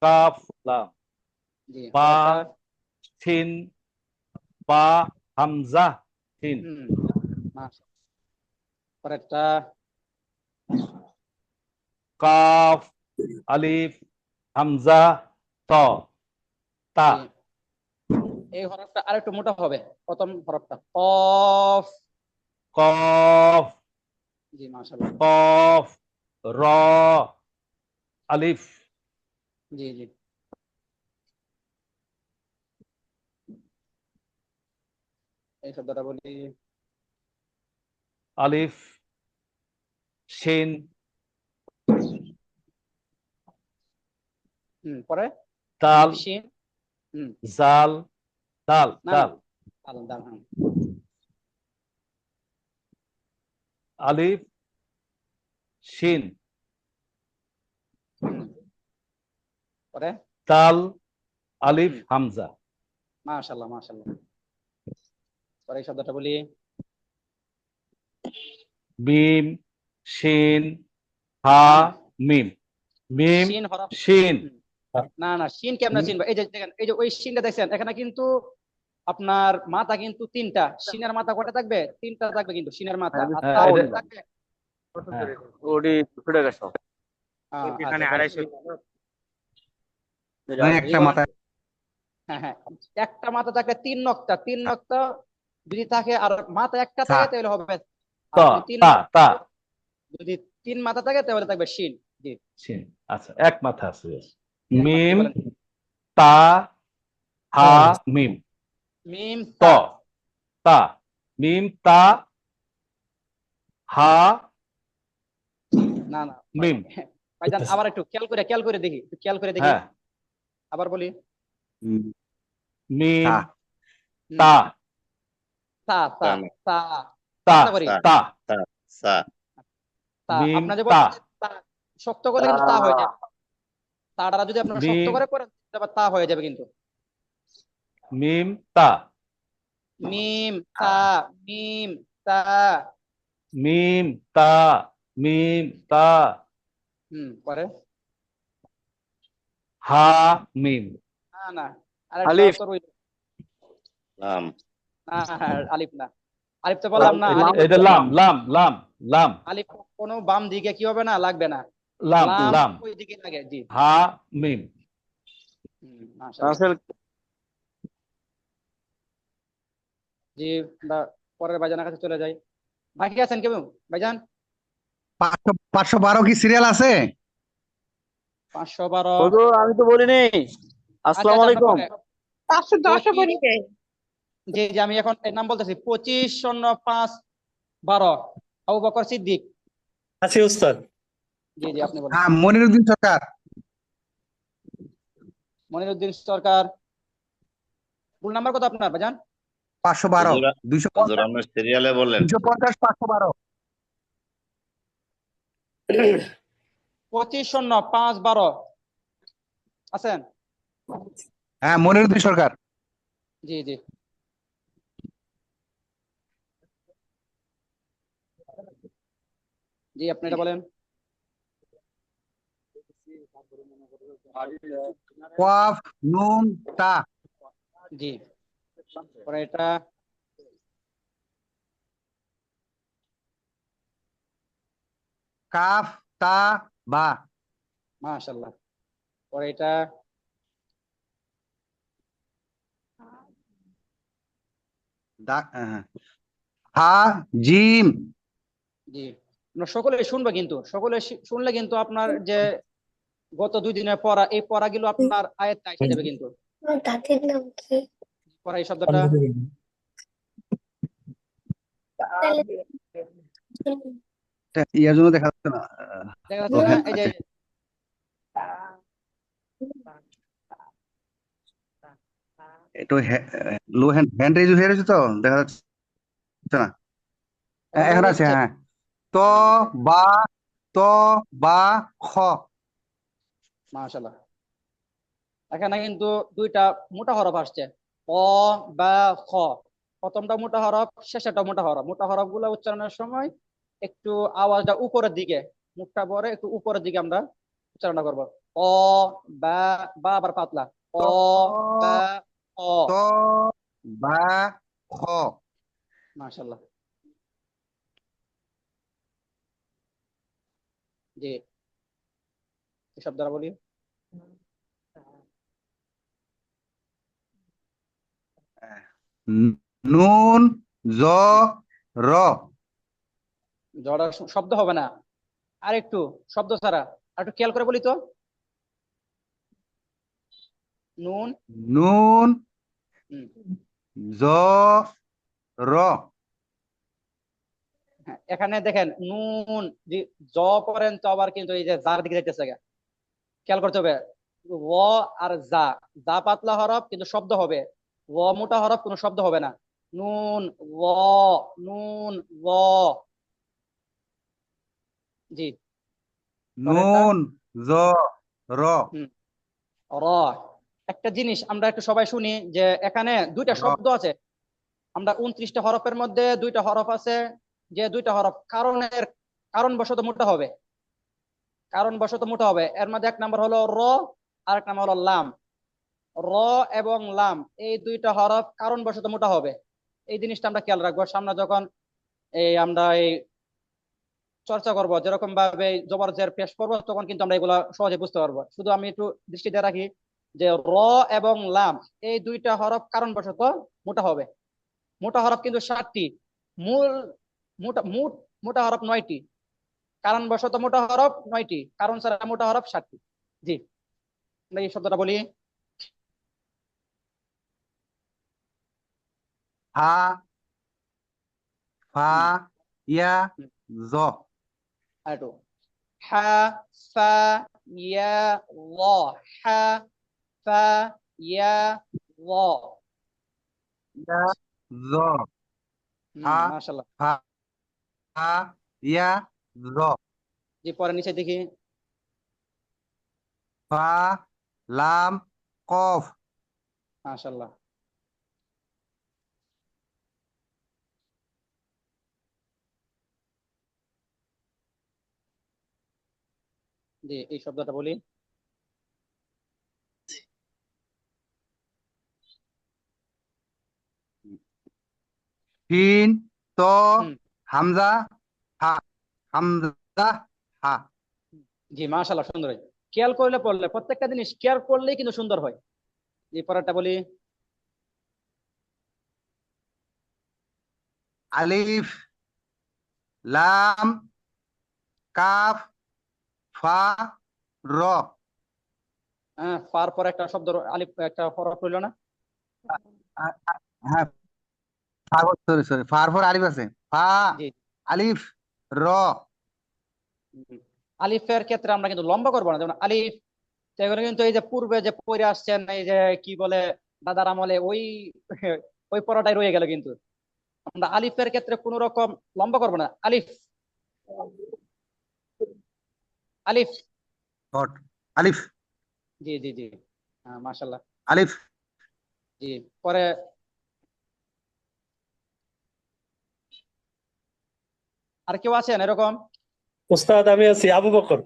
কাফ লাম জি। বা পরে এটা, থিন বা হামজা থিন মাশাআল্লাহ। পরে এটা, কাফ আলিফ হামজা ত তা জি। এই হরফটা আরেকটু মোটা হবে, প্রথম হরফটা কফ। কফ জি, মাশাআল্লাহ। কফ র আলিফ জি, জি। এই শব্দটা বলি, আলিফ শিন পরে দাল আলিফ শিন। জাল দাল না, দাল দাল দাল, হ্যাঁ। আলিফ শিন পরে দাল আলিফ হামজা মাশাআল্লাহ, মাশাআল্লাহ। পরে এই শব্দটা বলি, মিম শিন হা না, না, মিম মিম শিন হরফ। শিন না, না, শিন কেমনে চিনবা? এই যে দেখেন, এই যে ওই শিনটা দেখছেন, এখানে কিন্তু আপনার মাথা কিন্তু তিনটা। শিনের মাথা কয়টা থাকবে? তিনটা থাকবে কিন্তু শিনের মাথা। আর হ্যাঁ, তাও এটা- থাকবে। হ্যাঁ, একটা মাথা হ্যাঁ, হ্যাঁ, একটা মাথা থাকলে তিন নক্তা, তিন নক্তা যদি থাকে, আর মাথা একটা তা। থাকে তাহলে হবে। ত আর যদি তিন তা নক্তা, তা যদি তিন মাথা থাকে তাহলে থাকবে শিন। জি, শিন। আচ্ছা, এক মাথা আছে বেশ। এক মাথা। জি, মিম বলেন। তা হা মিম মিম ত তা। তা মিম তা হা না, না, মিম ভাইজান আবার একটু খেয়াল করে দেখি, একটু খেয়াল করে দেখি। হ্যাঁ আবার বলি, মিম তা। তা তা তা তানা, তা। তা আস্তে করি, তা, তা তা, সা, তা। মিম আপনার যে তা বলছেন যে তা, শক্ত করলে কিন্তু তা হয়ে যাবে। তাটা যদি আপনার শক্ত মিম করে করেন, তারপর তা হয়ে যাবে কিন্তু। মিম তা মিম তা, মিম তা। মিম তা মিম তা পরে হা মিম না, না, আরেকটা তো রইল। লাম, না, আলিফ না। আলিফ তো বললাম না, আলিফ। এটা লাম লাম লাম লাম আলিফ কোনো বাম দিকে কি হবে না, লাগবে না। লাম লাম লাম ওই দিকে লাগে। জি। হা মিম মাশাআল্লাহ। জি, আমরা পরের ভাইজানের কাছে চলে যাই। বাকি আছেন কেউ ভাইজান? 512 কি সিরিয়াল আছে? 512। আমি তো বলিনি। আচ্ছা, আচ্ছা, আপনার পরে। 510 পঁচিশ- পরিবে। জি, জি, আমি এখন এর নাম বলতেছি। 25-05-12 আবু বকর সিদ্দিক। আছি উস্তাদ। জি, জি, আপনি বলেন। হ্যাঁ, মনিরুদ্দিন সরকার। মনিরুদ্দিন সরকার। ফুল নাম্বার কত আপনার ভাইজান? 512 হুজুর, 250 আপনার সিরিয়ালে বললেন। 250 512। 25-05-12 আছেন? হ্যাঁ, মনিরুদ্দিন সরকার। জি, জি। জি, আপনি এটা বলেন। কফ নুন তা। জি। পরে এটা কাফ তা বা। মাশাআল্লাহ। পরে এটা হা জিম। জি, আমরা সকলে শুনবো, কিন্তু সকলে শুনলে কিন্তু আপনার যে গত 2 দিনের পড়া, এই পড়াগুলো আপনার আয়ত্তে এসে যাবে কিন্তু। দাঁতের নাম কি? পড়া এই শব্দটা ইয়ার জন্য দেখা যাচ্ছে না। দেখা লো যাচ্ছে না, হ্যান্ড, এই যে একটু লো হ্যান্ড, হ্যান্ড রেজ হয়ে গেছে তো দেখা যাচ্ছে না। এখন আছে, হ্যাঁ। ত বা ত বা খ। মাশাআল্লাহ। এখানে কিন্তু 2টা মোটা হরফ আসছে, ক বা খ। প্রথমটা মোটা হরফ, শেষেরটা মোটা হরফ। মোটা হরফ গুলো উচ্চারণের সময় একটু আওয়াজটা উপরের দিকে, মুখটা পরে একটু উপরের দিকে আমরা উচ্চারণ করব। ক বা, বা আবার পাতলা, ক ত বা খ। ত বা খ। মাশাআল্লাহ। জি, এই শব্দটা বলি। নুন জ র। জড়া শব্দ হবে না, আর একটু শব্দ ছাড়া, আর একটু খেয়াল করে বলি তো। নুন, নুন হুম, জ র। হ্যাঁ, এখানে দেখেন নুন, জ পড়েন তো আবার কিন্তু এই যে জার দিকে যাইতেছে গা। খেয়াল করতে হবে। ও আর যা, যা পাতলা হরফ কিন্তু শব্দ হবে, ও মোটা হরফ কোনো শব্দ হবে না। নুন ও, নুন ও। জি, পরেরটা নুন জ র। হুম, র। একটা জিনিস আমরা একটু সবাই শুনি, যে এখানে 2টা র শব্দ আছে। আমরা 29টা হরফের মধ্যে 2টা হরফ আছে, যে 2টা হরফ কারণবশত মোটা হবে। কারণবশত মোটা হবে, এর মধ্যে এক নাম্বার হলো র, আর এক নাম্বার হলো লাম। র এবং লাম, এই 2টা হরফ কারণবশত মোটা হবে। এই জিনিসটা আমরা খেয়াল রাখবো সামনে যখন আমরা এই চর্চা করব, যেরকম ভাবে জবর জের পেশ করবো, তখন কিন্তু আমরা এগুলা সহজে বুঝতে পারবো। শুধু আমি একটু দৃষ্টিতে রাখি যে র এবং লাম, এই 2টা হরফ কারণবশত মোটা হবে। মোটা হরফ কিন্তু 7টি, মূল মোটা মোট মোটা হরফ 9টি, কারণবশত মোটা হরফ 9টি, কারণ ছাড়া মোটা হরফ 7টি। জি, আমরা এই শব্দটা বলি। হা ফা হুম, ইয়া হুম, জ। আর একটু, হা ফা ইয়া ল, হা ফা ইয়া ল। ইয়া জ। হুম, হা মাশাআল্লাহ। ফা ইয়া জ। যে পরে নিচে দেখি, ফা লাম কফ। মাশাআল্লাহ। যে এই শব্দটা বলি। শিন ত হুম, হামজা হা। হামজা হা। জি, মাশাআল্লাহ, সুন্দর হয়। খেয়াল করলে পড়লে, প্রত্যেকটা জিনিস খেয়াল করলেই কিন্তু সুন্দর হয়। এই পরেরটা বলি। আলিফ লাম কাফ ফা র। হ্যাঁ, ফার পর একটা শব্দ আলিফ, একটা হরফ রইল না। হ্যাঁ, সরি সরি, ফার ফর আলিফ আছে। ফা জি, আলিফ র। হুম। আলিফের ক্ষেত্রে আমরা কিন্তু লম্বা করবো না, যেমন আলিফ, সেগুলো কিন্তু এই যে পূর্বে যে পড়ে আসছেন, এই যে কি বলে দাদার আমলে, ওই ওই পড়াটাই রয়ে গেল কিন্তু। আমরা আলিফের ক্ষেত্রে কোন রকম লম্বা করবো না। আলিফ, আলিফ। হট আলিফ জি জি জি, হ্যাঁ, মাশাআল্লাহ। আলিফ। জি, পরে আর কেউ আছেন এরকম? উস্তাদ আমি আছি আবু বকর।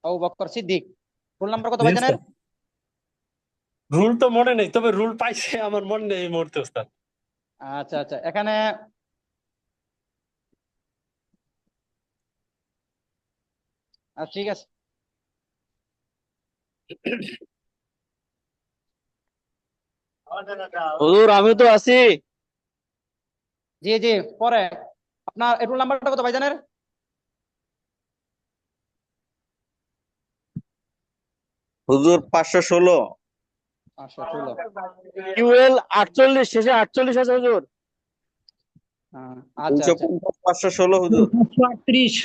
আবু বকর সিদ্দিক। রোল নাম্বার কত জি ভাই জানেন? উস্তাদ। রুল তো মনে নেই, তবে রুল পাইছে আমার মনে নেই এই মুহূর্তে উস্তাদ। আচ্ছা আচ্ছা, এখানে ঠিক আছে। হুজুর আমি তো আছি। জি জি, পরে আপনার রোল নাম্বারটা কত ভাইজানের? হুজুর 516। 516। কিউএল 48 শেষে 48 আছে হুজুর। আচ্ছা আচ্ছা। 250 516 হুজুর। 538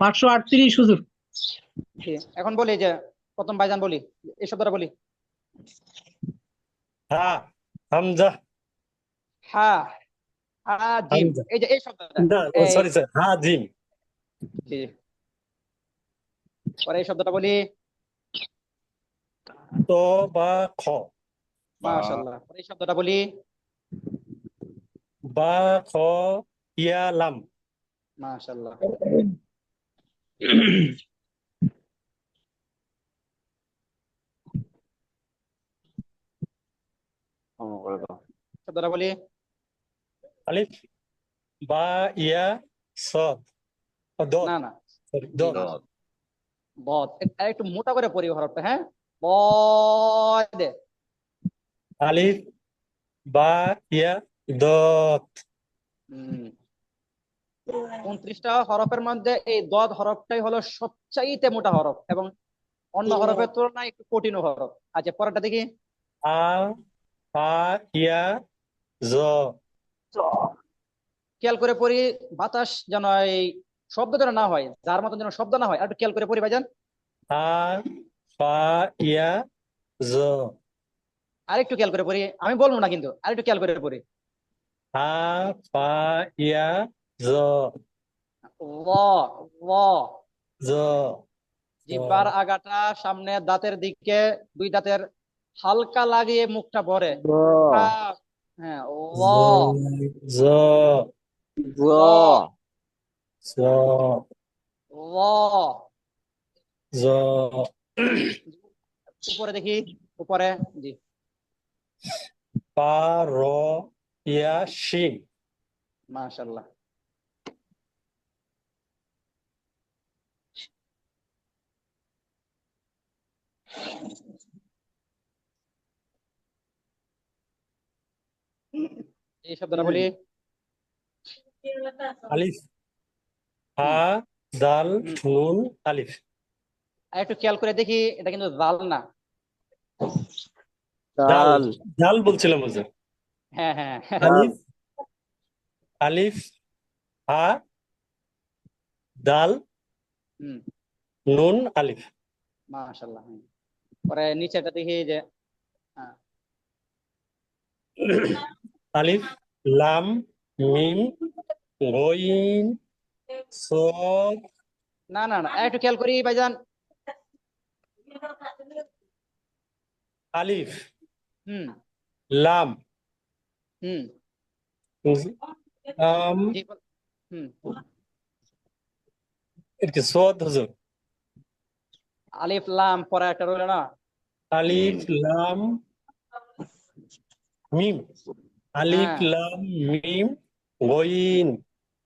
538 হুজুর। জি, এখন বলি যে প্রথম ভাইজান বলি, এই শব্দটা বলি। হা হামজা। হা, হা জিম, হামজা এই যে এই শব্দটা, না, এই সরি স্যার, হা জিম। জি। পরে এই শব্দটা বলি। তো বা খ। মাশাআল্লাহ। পরে এই শব্দটা বলি। বা খ ইয়া লাম। মাশাআল্লাহ। শব্দটা বলি। আলিফ বা ইয়া সদ দত, না না, সরি জি, দত। বদ। একটু মোটা করে পড়ি হরফটা, হ্যাঁ। বদ। আলিফ বা ইয়া দত। 29টা হরফের মধ্যে এই দদ হরফটাই হলো সবচাইতে মোটা হরফ এবং অন্য হরফের তুলনায় একটু কঠিন হরফ। আচ্ছা, পরেরটা দেখি। আ ফা ইয়া জ। খেয়াল করে পড়ি, বাতাস যেন এই শব্দ যেন না হয়, যার মতন যেন শব্দ না হয়, আর একটু খেয়াল করে পড়ি ভাইজান। আ ফা ইয়া জ। আরেকটু খেয়াল করে পড়ি, আমি বলবো না কিন্তু, আরেকটু খেয়াল করে পড়ি। আ ফা ইয়া জ। ল, ল। জ। জ। জিহ্বার আগাটা সামনে দাঁতের দিকে, দুই দাঁতের হালকা লাগিয়ে মুখটা ভরে। জ আ, হ্যাঁ, ল, জ। জ ল, জ। ল। জ। উপরে দেখি, উপরে। জি, পা র ইয়া শিন। মাশাআল্লাহ। এই শব্দটা বলি। আলিফ হা হুম, দাল হুম। নুন আলিফ। আর একটু খেয়াল করে দেখি, এটা কিন্তু জাল না। ডাল, ডাল ডাল বলছিলাম হুজুর। হ্যাঁ হ্যাঁ। ডাল আলিফ, আলিফ হা দাল হুম, নুন আলিফ। মাশাআল্লাহ। পরে নিচেটা দেখি যে আহ, আলিফ লাম মিম গইন সদ। না না না, আর একটু খেয়াল করি ভাইজান। আলিফ হুম, লাম হুম। আম জি, হুম। এটা সদ হুজুর। আলিফ লাম, পরে একটা রইল না। আলিফ লাম মিম, আলিফ হ্যাঁ। লাম মিম গইন হুম।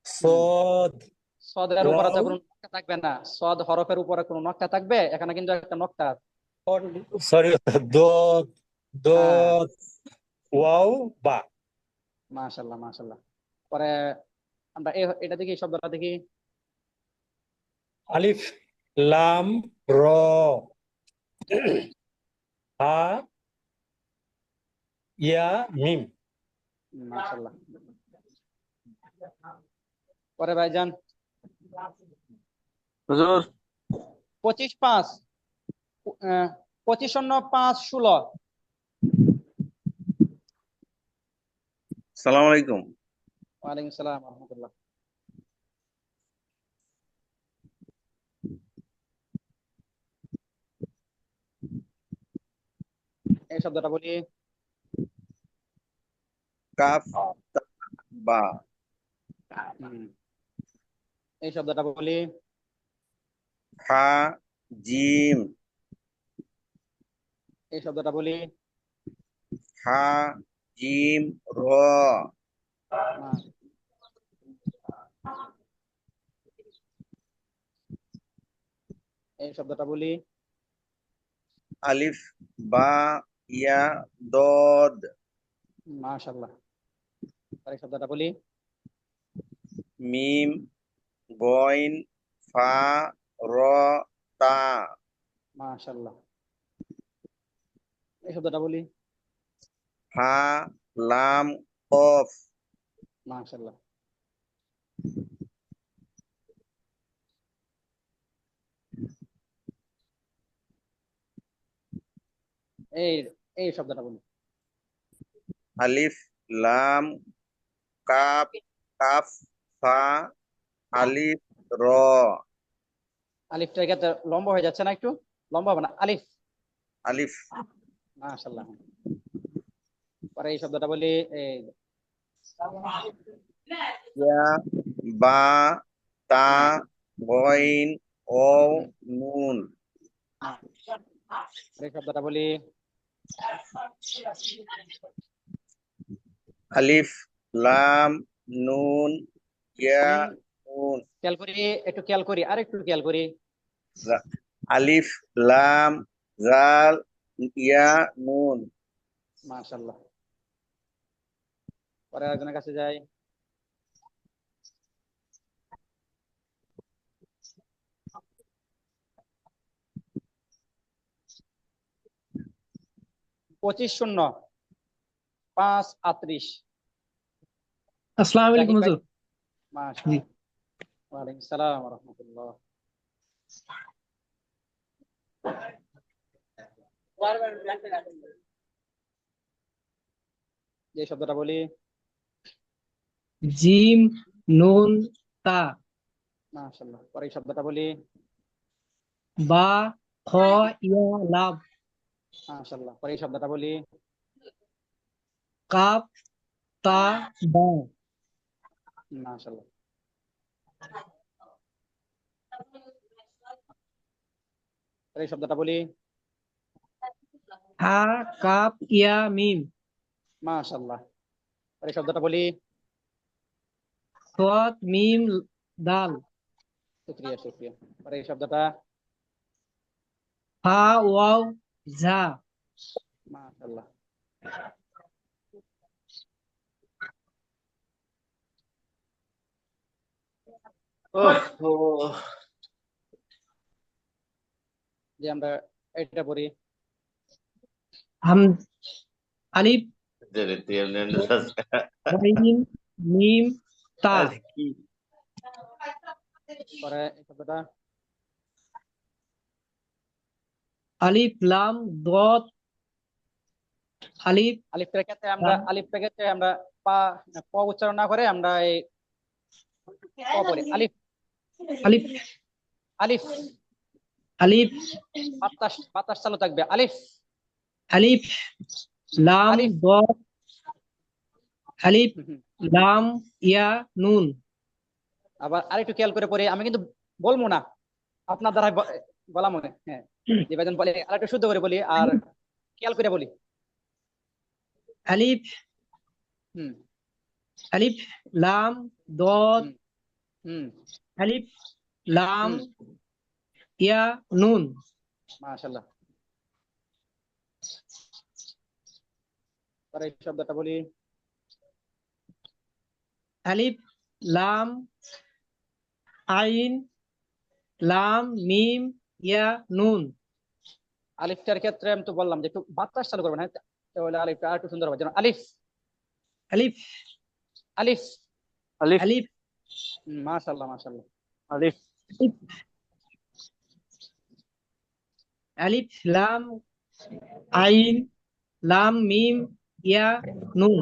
সদ সদের উপরে তো ওয়াও। কোনো নকশা থাকবে না, সদ হরফের উপরে কোনো নকশা থাকবে? এখানে কিন্তু একটা নকশা আছে। সরি দত, হ্যাঁ, দত ওয়াও বা। মাশাআল্লাহ মাশাআল্লাহ। পরে আমরা এটা দেখি, শব্দটা দেখি। আলিফ লাম র হা ইয়া মিম। মাশাআল্লাহ। পরে ভাইজান, হুজুর 25 5, 25 5 16। সালাম আলাইকুম। ওয়ালাইকুম আসসালাম ওয়া রাহমাতুল্লাহ। এই শব্দটা বলি। কাফ তা, বা হুম, এই শব্দটা বলি। হা জিম এই শব্দটা বলি। হা জিম র মা- এই শব্দটা বলি। আলিফ বা ইয়া দদ মাশাআল্লাহ। পরের শব্দটা বলি। মিম গইন ফা র তা মাশাআল্লাহ। এই শব্দটা বলি। হা লাম কফ মাশাআল্লাহ। এই এই শব্দটা বলি। আলিফ লাম কাপ কাফ ফা আলিফ র আলিফটা এক্ষেত্রে লম্বা হয়ে যাচ্ছে না, একটু লম্বা হবে না? আলিফ। আলিফ মাশাআল্লাহ। পরে এই শব্দটা বলি। এই ইয়া বা তা গইন ও নুন এই শব্দটা বলি। আলিফ লাম নুন ইয়া হুম, নুন খেয়াল করি, একটু খেয়াল করি, আর একটু খেয়াল করি। আলিফ লাম জাল ইয়া নুন মাশাআল্লাহ। পরে একজনের কাছে যাই। পঁচিশ শূন্য 5 38। আসসালামু আলাইকুম জাকির ভাই। হুজুর। জি। মাশাআল্লাহ। ওয়ালাইকুম আসসালাম ওয়া রাহমাতুল্লাহ। যে শব্দটা বলি। জিম নুন তা মাশাআল্লাহ। পরে এই শব্দটা বলি। বা খ ইয়া লাম মাশাআল্লাহ। পরে এই শব্দটা বলি। কাপ তা বা মাশাআল্লাহ। পরে এই শব্দটা বলি। হা কাপ ইয়া মিম মাশাআল্লাহ। পরে এই শব্দটা বলি। সদ মিম দাল শুকরিয়া শুকরিয়া। পরে এই শব্দটা। হা ওয়াও ঝা মাশাআল্লাহ। যে আমরা এটা পড়ি। হাম আলিফ আইন মিম তা পরে এই শব্দটা। আলিফ লাম দদ আলিফ আলিফটার ক্ষেত্রে আমরা পা প উচ্চারণ না করে আমরা এই প পড়ি। আলিফ আলিফ আলিফ আলিফ বাতাস চালু থাকবে। আলিফ আলিফ লাম আলিফ। দদ আলিফ লাম ইয়া নুন আবার আরেকটু খেয়াল করে পড়ি, আমি কিন্তু বলবো না, আপনার দ্বারা বলা মনে। হ্যাঁ, নিবেদন বলে আরেকটু শুদ্ধ করে বলি আর খেয়াল করে বলি। আলিফ হুম আলিফ লাম দদ হুম আলিফ লাম হুম। ইয়া নুন মাশাআল্লাহ। পরে এই শব্দটা বলি। আলিফ লাম আইন লাম মিম ইয়া নুন আলিফটার ক্ষেত্রে আমি তো বললাম যে একটু বাতাস চালু করবেন। হ্যাঁ, তাহলে আলিফটা আর একটু সুন্দর হবে। যেন আলিফ আলিফ আলিফ আলিফ আলিফ মাশাআল্লাহ মাশাআল্লাহ। আলিফ আলিফ লাম আইন লাম মিম ইয়া নুন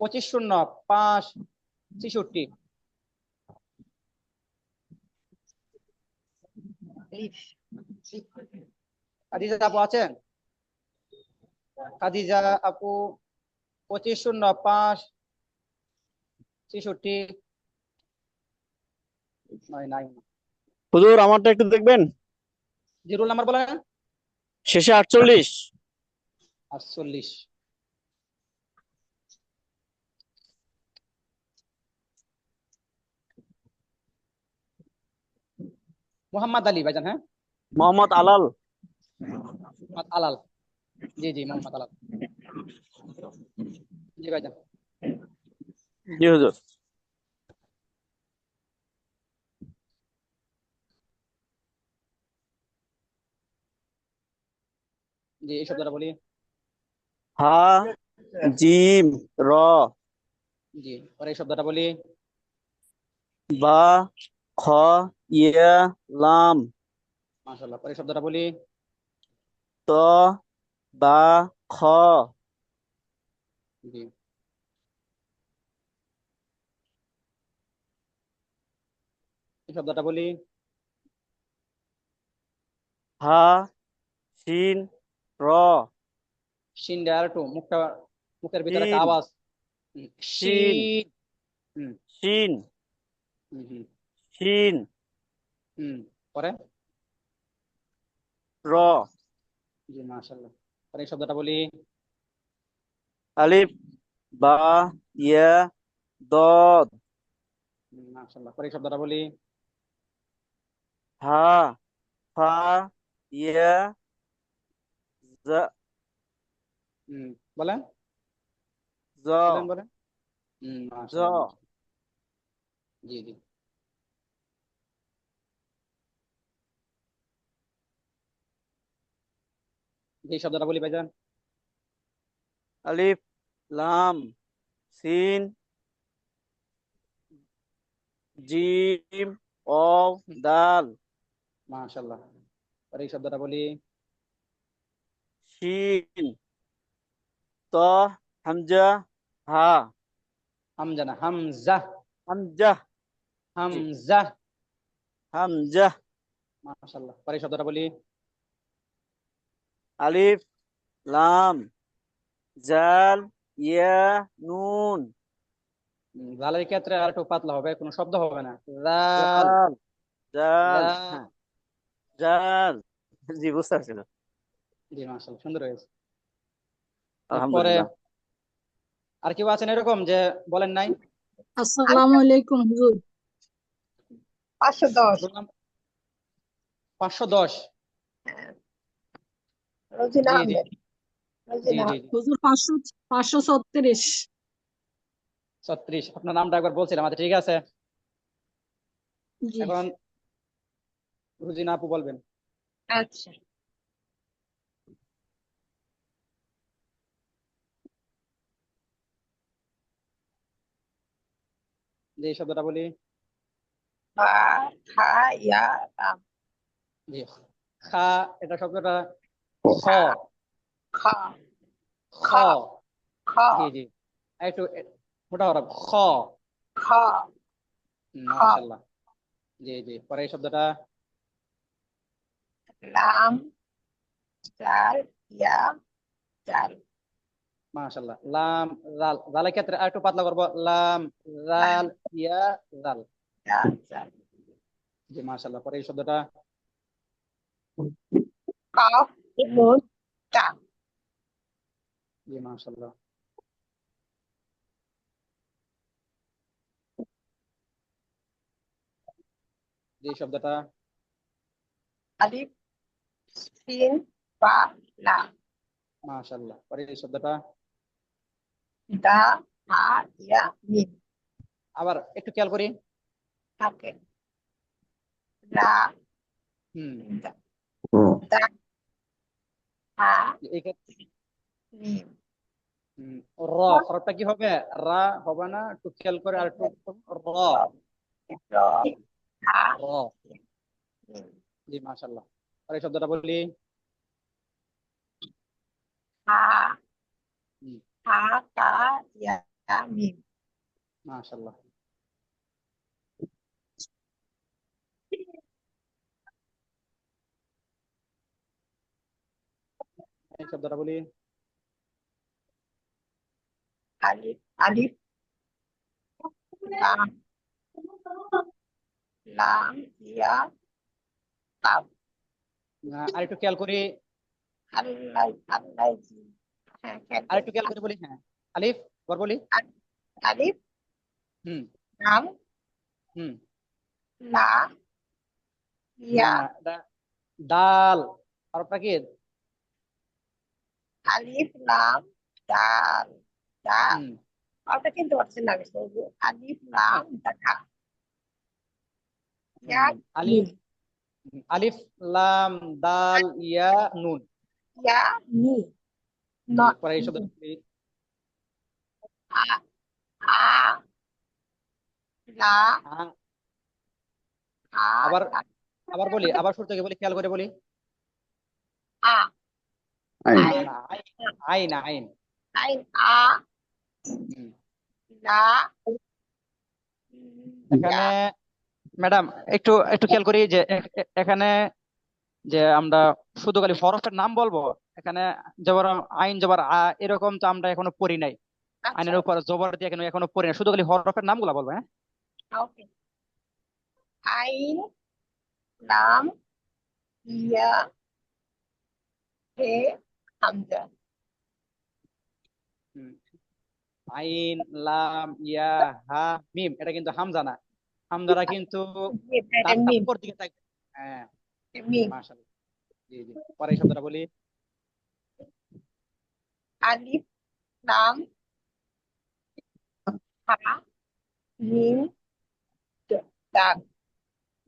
25-0-5-66। খাদিজা আপু আছেন? খাদিজা আপু 25-0-5-66। নাই। হুজুর আমারটা একটু দেখবেন, জি, রোল নাম্বার বলেন। শেষে 48। 48। মোহাম্মদ আলী ভাইজান, হ্যাঁ, মোহাম্মদ আলাল। মোহাম্মদ আলাল। জি জি, মোহাম্মদ আলাল। জি ভাইজান। জি হুজুর। জি, এই শব্দটা বলি। হা জিম র জি, পরে এই শব্দটা বলি। বা খ ইয়া লাম মাশাআল্লাহ, পরে এই শব্দটা বলি। ত বা খ জি, এই শব্দটা বলি। হা শিন র শিন দেওয়ার একটু মুখটা, মুখের ভিতরে একটা শিন আওয়াজ। শিন শিন। হুম শিন হুম হুম শিন হুম, পরে। র জি, মাশাআল্লাহ, পরে এই শব্দটা বলি। আলিফ বা ইয়া দদ মাশাআল্লাহ, পরে এই শব্দটা বলি। হা ফা ইয়া জা হুম, বলেন জ বলেন বলেন। জ মাশাআল্লাহ মাশাআল্লাহ। জি জি, যে শব্দটা বলি ভাইজান। আলিফ লাম সিন জিম অফ দাল মাশাআল্লাহ, পরে এই শব্দটা বলি। শিন ত হামজা হা হামজা না, হামজা। হামজা জি হামজা। হামজা মাশাআল্লাহ, পরে এই শব্দটা বলি। আলিফ লাম জাল ইয়া নুন জালের ক্ষেত্রে আর একটু পাতলা হবে, কোনো শব্দ হবে না। জাল। জাল জাল জাল। হ্যাঁ জাল জি বুঝতে পারছি না। জি, মাশাআল্লাহ, সুন্দর হয়েছে। এরপরে আলহামদুলিল্লাহ। আর কেউ আছেন এরকম যে বলেন নাই? আসসালামু আলাইকুম হুজুর। 510। বললাম 510। রোজিনা জি জি আহমেদ। জি জি রোজিনা জি আহমেদ। জি। হুজুর 536। 36, আপনার নামটা একবার বলছিলাম, আচ্ছা ঠিক আছে। জি। এখন রুজিনা আপু বলবেন। আচ্ছা। যে এই শব্দটা বলি। বা খা ইয়া লাম। জি, খা, এটা শব্দটা খ। খা খা খ। খা খা জি জি, একটু মোটা হরফ খ। খা খা মাশাআল্লাহ। জি জি, পরে এই শব্দটা। লাম জাল ইয়া জাল। মাশাআল্লাহ, লাম জাল। জালের ক্ষেত্রে আর একটু পাতলা করবো। লাম লাম জাল ইয়া জাল। জাল জাল। জি, মাশাআল্লাহ, পরে এই শব্দটা। কাফ নুন তা। জি, মাশাআল্লাহ। যে শব্দটা। আলিফ সিন বা লাম। মাশাআল্লাহ, পরে এই শব্দটা। দা হা ইয়া মিম। আবার একটু খেয়াল করি। থাকে রা হুম, দা দা হা এই ক্ষেত্রে মিম। র, হরফটা কি হবে? রা হবে না, একটু খেয়াল করে আর একটু। র। র হা র। মিম। জি, মাশাআল্লাহ, পরে এই শব্দটা বলি। হা হুম, হা কা ইয়া মিম। মাশাআল্লাহ, এই শব্দটা বলি। আলিফ আলিফ লাম লাম ইয়া কাফ। আর একটু খেয়াল করি। আল্লাহ আল্লাহ জি। হ্যাঁ খেয়াল আর একটু করি। খেয়াল করে বলি, হ্যাঁ। আলিফ, বর বলি। আলিফ হুম লাম হুম লা ইয়া ডাল হরফটা কি? আলিফ লাম দাল দাল হুম, ওটা কিন্তু পারছেন না বেশি আলিফ লাম দাখা ইয়া আলিফ আলিফ লাম দাল ইয়া নুন। ইয়া নি জি, পরে এই শব্দটা বলি। আ আ লা আ- আ আবার আবার বলি, আবার শুরু থেকে বলি, খেয়াল করে বলি। আ আইন না না আইন আইন। আইন আ হুম। লা এখানে ম্যাডাম একটু একটু খেয়াল করি যে এখানে যে আমরা শুধু খালি হরফের নাম বলবো, এখানে জবর আইন জবর আ এরকম তো আমরা এখনো পড়ি নাই। আচ্ছা আইনের উপর জবর দিয়ে এখনো পড়ি নাই, শুধু খালি হরফের নামগুলা বলবো। হ্যাঁ, ওকে আইন লাম ইয়া হে হামজা হুম। আইন লাম ইয়া হা মিম, এটা কিন্তু হামজা না, হামজাটা কিন্তু এটা দাঁতটা মিম উপর দিকে থাকবে। হ্যাঁ, মিম মাশাআল্লাহ। জি জি, পরে এই শব্দটা বলি। আলিফ লাম হা মিম দাল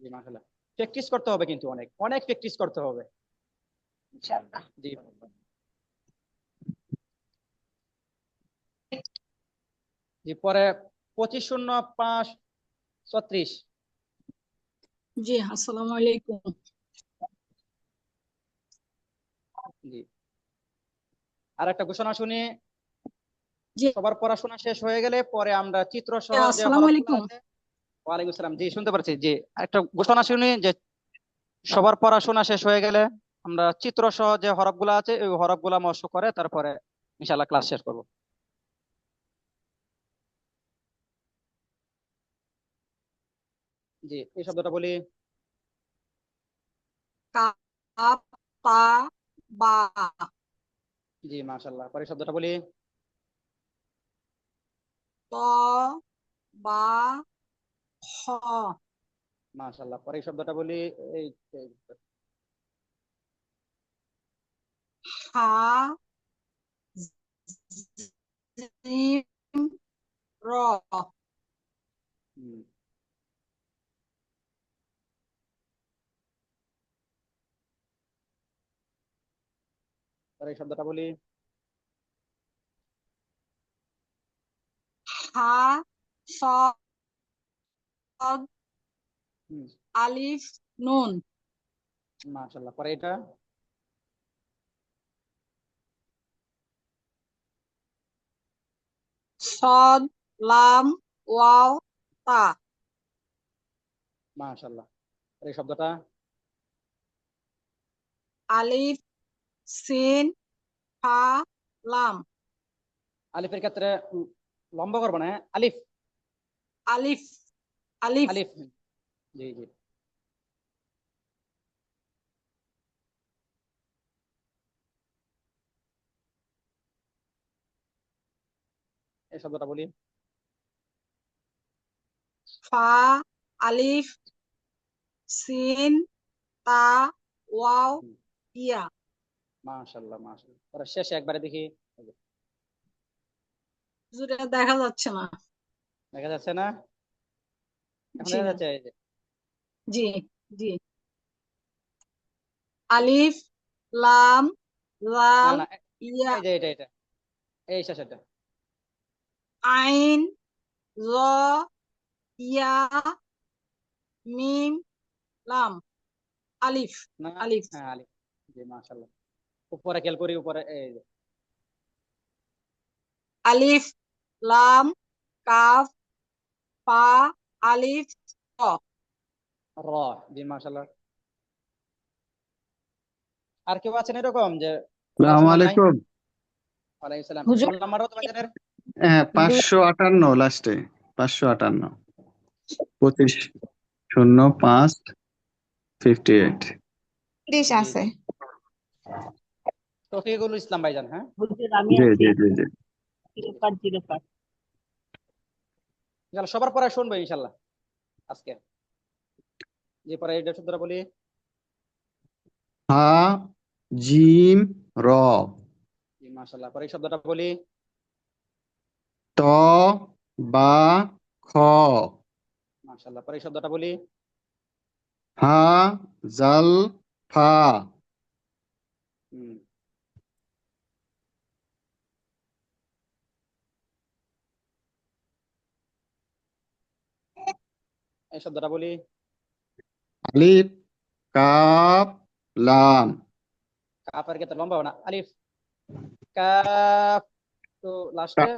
জি, মাশাআল্লাহ। প্র্যাকটিস করতে হবে কিন্তু অনেক অনেক প্র্যাকটিস করতে হবে। ইনশাআল্লাহ জি জি, পরে 25-05-36। জি আসসালামু আলাইকুম। জি, আর একটা ঘোষণা শুনি। জি সবার পড়াশোনা শেষ হয়ে গেলে পরে আমরা চিত্র সহ যে আসসালামু হরফগুলো আলাইকুম। আছে। ওয়ালাইকুম আসসালাম, জি শুনতে পাচ্ছি। জি, একটা ঘোষণা শুনি যে সবার পড়াশোনা শেষ হয়ে গেলে আমরা চিত্র সহ যে হরফগুলো আছে ওই হরফগুলো মস্ক করে তারপরে ইনশাআল্লাহ ক্লাস শেষ করব। জি, এই শব্দটা বলি। কাপ তা বা জি, মাশাআল্লাহ। পরে এই শব্দটা বলি। ত বা হ মাশাআল্লাহ। পরে এই শব্দটা বলি। এই হা জিম র হুম, পরে এই শব্দটা বলি। হা সদ হুম, আলিফ নুন মাশাআল্লাহ। পরে এটা সদ লাম ওয়াও তা মাশাআল্লাহ। পরে এই শব্দটা আলিফ সিন হা লাম আলিফের ক্ষেত্রে লম্বা করবো না। হ্যাঁ? আলিফ আলিফ আলিফ আলিফ। জি জি, এই শব্দটা বলি। ফা আলিফ সিন তা ওয়াও হুম, ইয়া মাশাআল্লাহ মাশাআল্লাহ। পরে শেষে একবারে দেখি। হুজুর, এটা দেখা যাচ্ছে না। দেখা যাচ্ছে না? এখন জি দেখা না, যাচ্ছে? এই যে, জি জি আলিফ লাম না লাল না, ইয়া এই যে এটা এই শেষেরটা। আইন জ ইয়া মিম লাম আলিফ না, আলিফ হ্যাঁ আলিফ। জি, মাশাআল্লাহ। উপরে খেয়াল করি, উপরে এই যে আলিফ লাম কাফ পা আলিফ র র। জি, মাশাআল্লাহ। আর কেউ আছেন এরকম যে রোল আসসালামু নাম্বার নাই? আলাইকুম। ওয়ালাইকুম সালাম। হুজুর রোল নাম্বারও তো বাজানের। হ্যাঁ 558 লাস্টে 558 250558 প্লিজ জি আছে জি, তৌফিকুল ইসলাম ভাইজান। হ্যাঁ, হুজুর আমি জি আছি জি জি জি জিরো ইনশাআল্লাহ সবার পড়া শুনবো ইনশাআল্লাহ আজকে। যে পরে এটা শব্দটা বলি। হা জিম র জি মাশাআল্লাহ। পরে এই শব্দটা বলি। ত বা খ মাশাআল্লাহ। পরে এই শব্দটা বলি। হা জাল ফা হুম। এই শব্দটা বলি। আলিফ কাফ লাম কাফের ক্ষেত্রে লম্বা হবে না, আলিফ কাফ, তো লাস্টে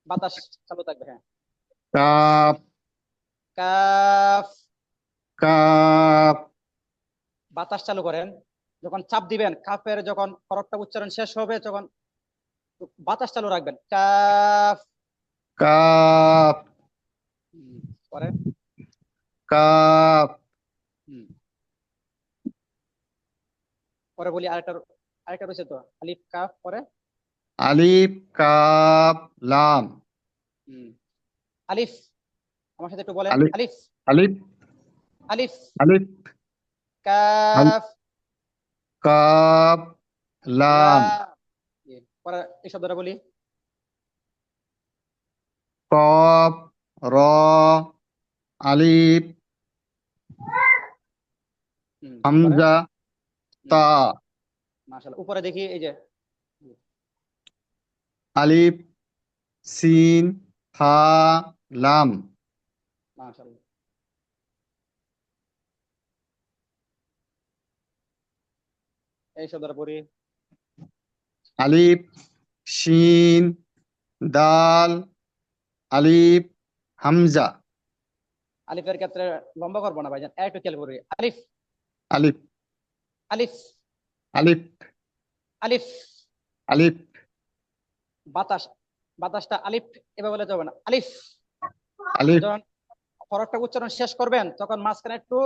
বাতাস চালু থাকবে। হ্যাঁ, কাফ কাফ, কাফ বাতাস চালু করেন। যখন চাপ দিবেন কাফের, যখন হরফটা উচ্চারণ শেষ হবে তখন বাতাস চালু রাখবেন, কাফ। কাফ পরে কাফ হুম, পরে বলি আরেকটা, আরেকটা রয়েছে তো, আলিফ কাফ, পরে আলিফ কাফ লাম হুম, আলিফ। আমার সাথে একটু বলেন, আলিফ আলিফ, আলিফ আলিফ, আলিফ কাফ, কাফ লাম লাম। জি, পরে এই শব্দটা বলি। কফ র আলিফ পরে হামজা তা মাশাআল্লাহ। উপরে দেখি, এই যে আলিফ সিন ফা লাম মাশাআল্লাহ। এই শব্দটা পড়ি। আলিফ শিন দাল আলিফ হামজা আলিফের ক্ষেত্রে লম্বা করবো না ভাইজান, একটু খেয়াল করি। আলিফ, আলিফ আলিফ, আলিফ আলিফ, আলিফ বাতাস, বাতাসটা আলিফ এভাবে বলে যাবে না, আলিফ। আলিফ যখন হরফটা উচ্চারণ শেষ করবেন তখন মাঝখানে একটু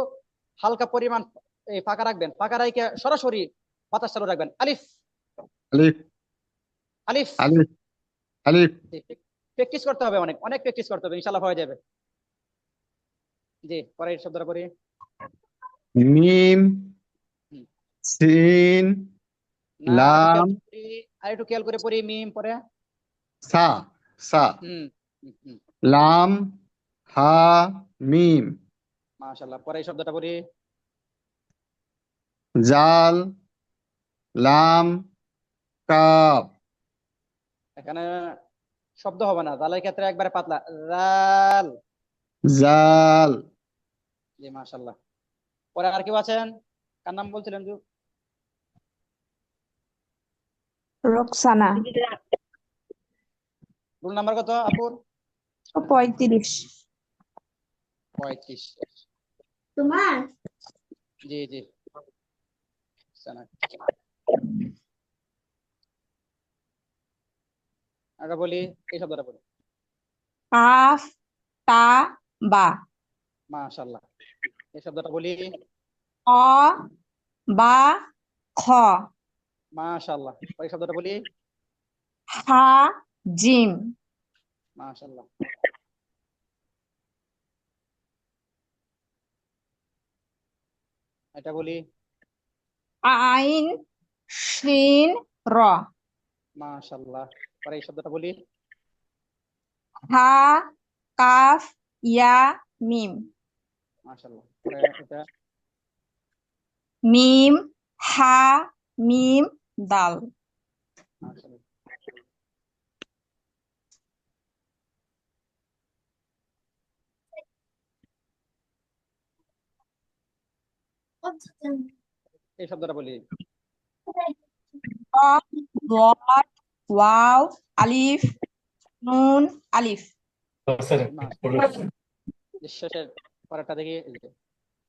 হালকা পরিমাণ এই ফাঁকা রাখবেন, ফাঁকা রেখে সরাসরি বাতাস চালু রাখবেন, আলিফ, আলিফ আলিফ। আলিফ আলিফ প্র্যাকটিস করতে হবে, অনেক অনেক প্র্যাকটিস করতে হবে, ইনশাআল্লাহ হয়ে যাবে। জি, পরের শব্দটা পড়ি। মিম হুম। সিন না, লাম আর একটু খেয়াল করে পড়ি। মিম, পরে সা সা হুম, হুম, হুম। লাম হা মিম মাশাআল্লাহ। পরে এই শব্দটা পড়ি। জাল লাম কাফ এখানে শব্দ হবে না, জালের ক্ষেত্রে একবারে পাতলা, জাল। জাল জি মাশাআল্লাহ। পরে আর কেউ আছেন? কার নাম বলছিলেন? রোকসানা রোল নাম্বার কত আপুর? 35 35। তোমার জি জি। সানা। আমরা বলি, এই শব্দটা বলি। কাফ তা বা মাশাআল্লাহ। এই শব্দটা বলি। অ বা খ মাশাআল্লাহ। এই শব্দটা বলি। হা জিম মাশাআল্লাহ। এটা বলি। আইন শিন র মাশাআল্লাহ। পরে এই শব্দটা বলি। হা কাফ ইয়া মিম মাশাআল্লাহ। পরে এটা মিম হা মিম দাল মাশাআল্লাহ। এই শব্দটা বলি। কফ ওয়াট ওয়াও আলিফ নুন আলিফ শেষের পরেরটা দেখি, এই যে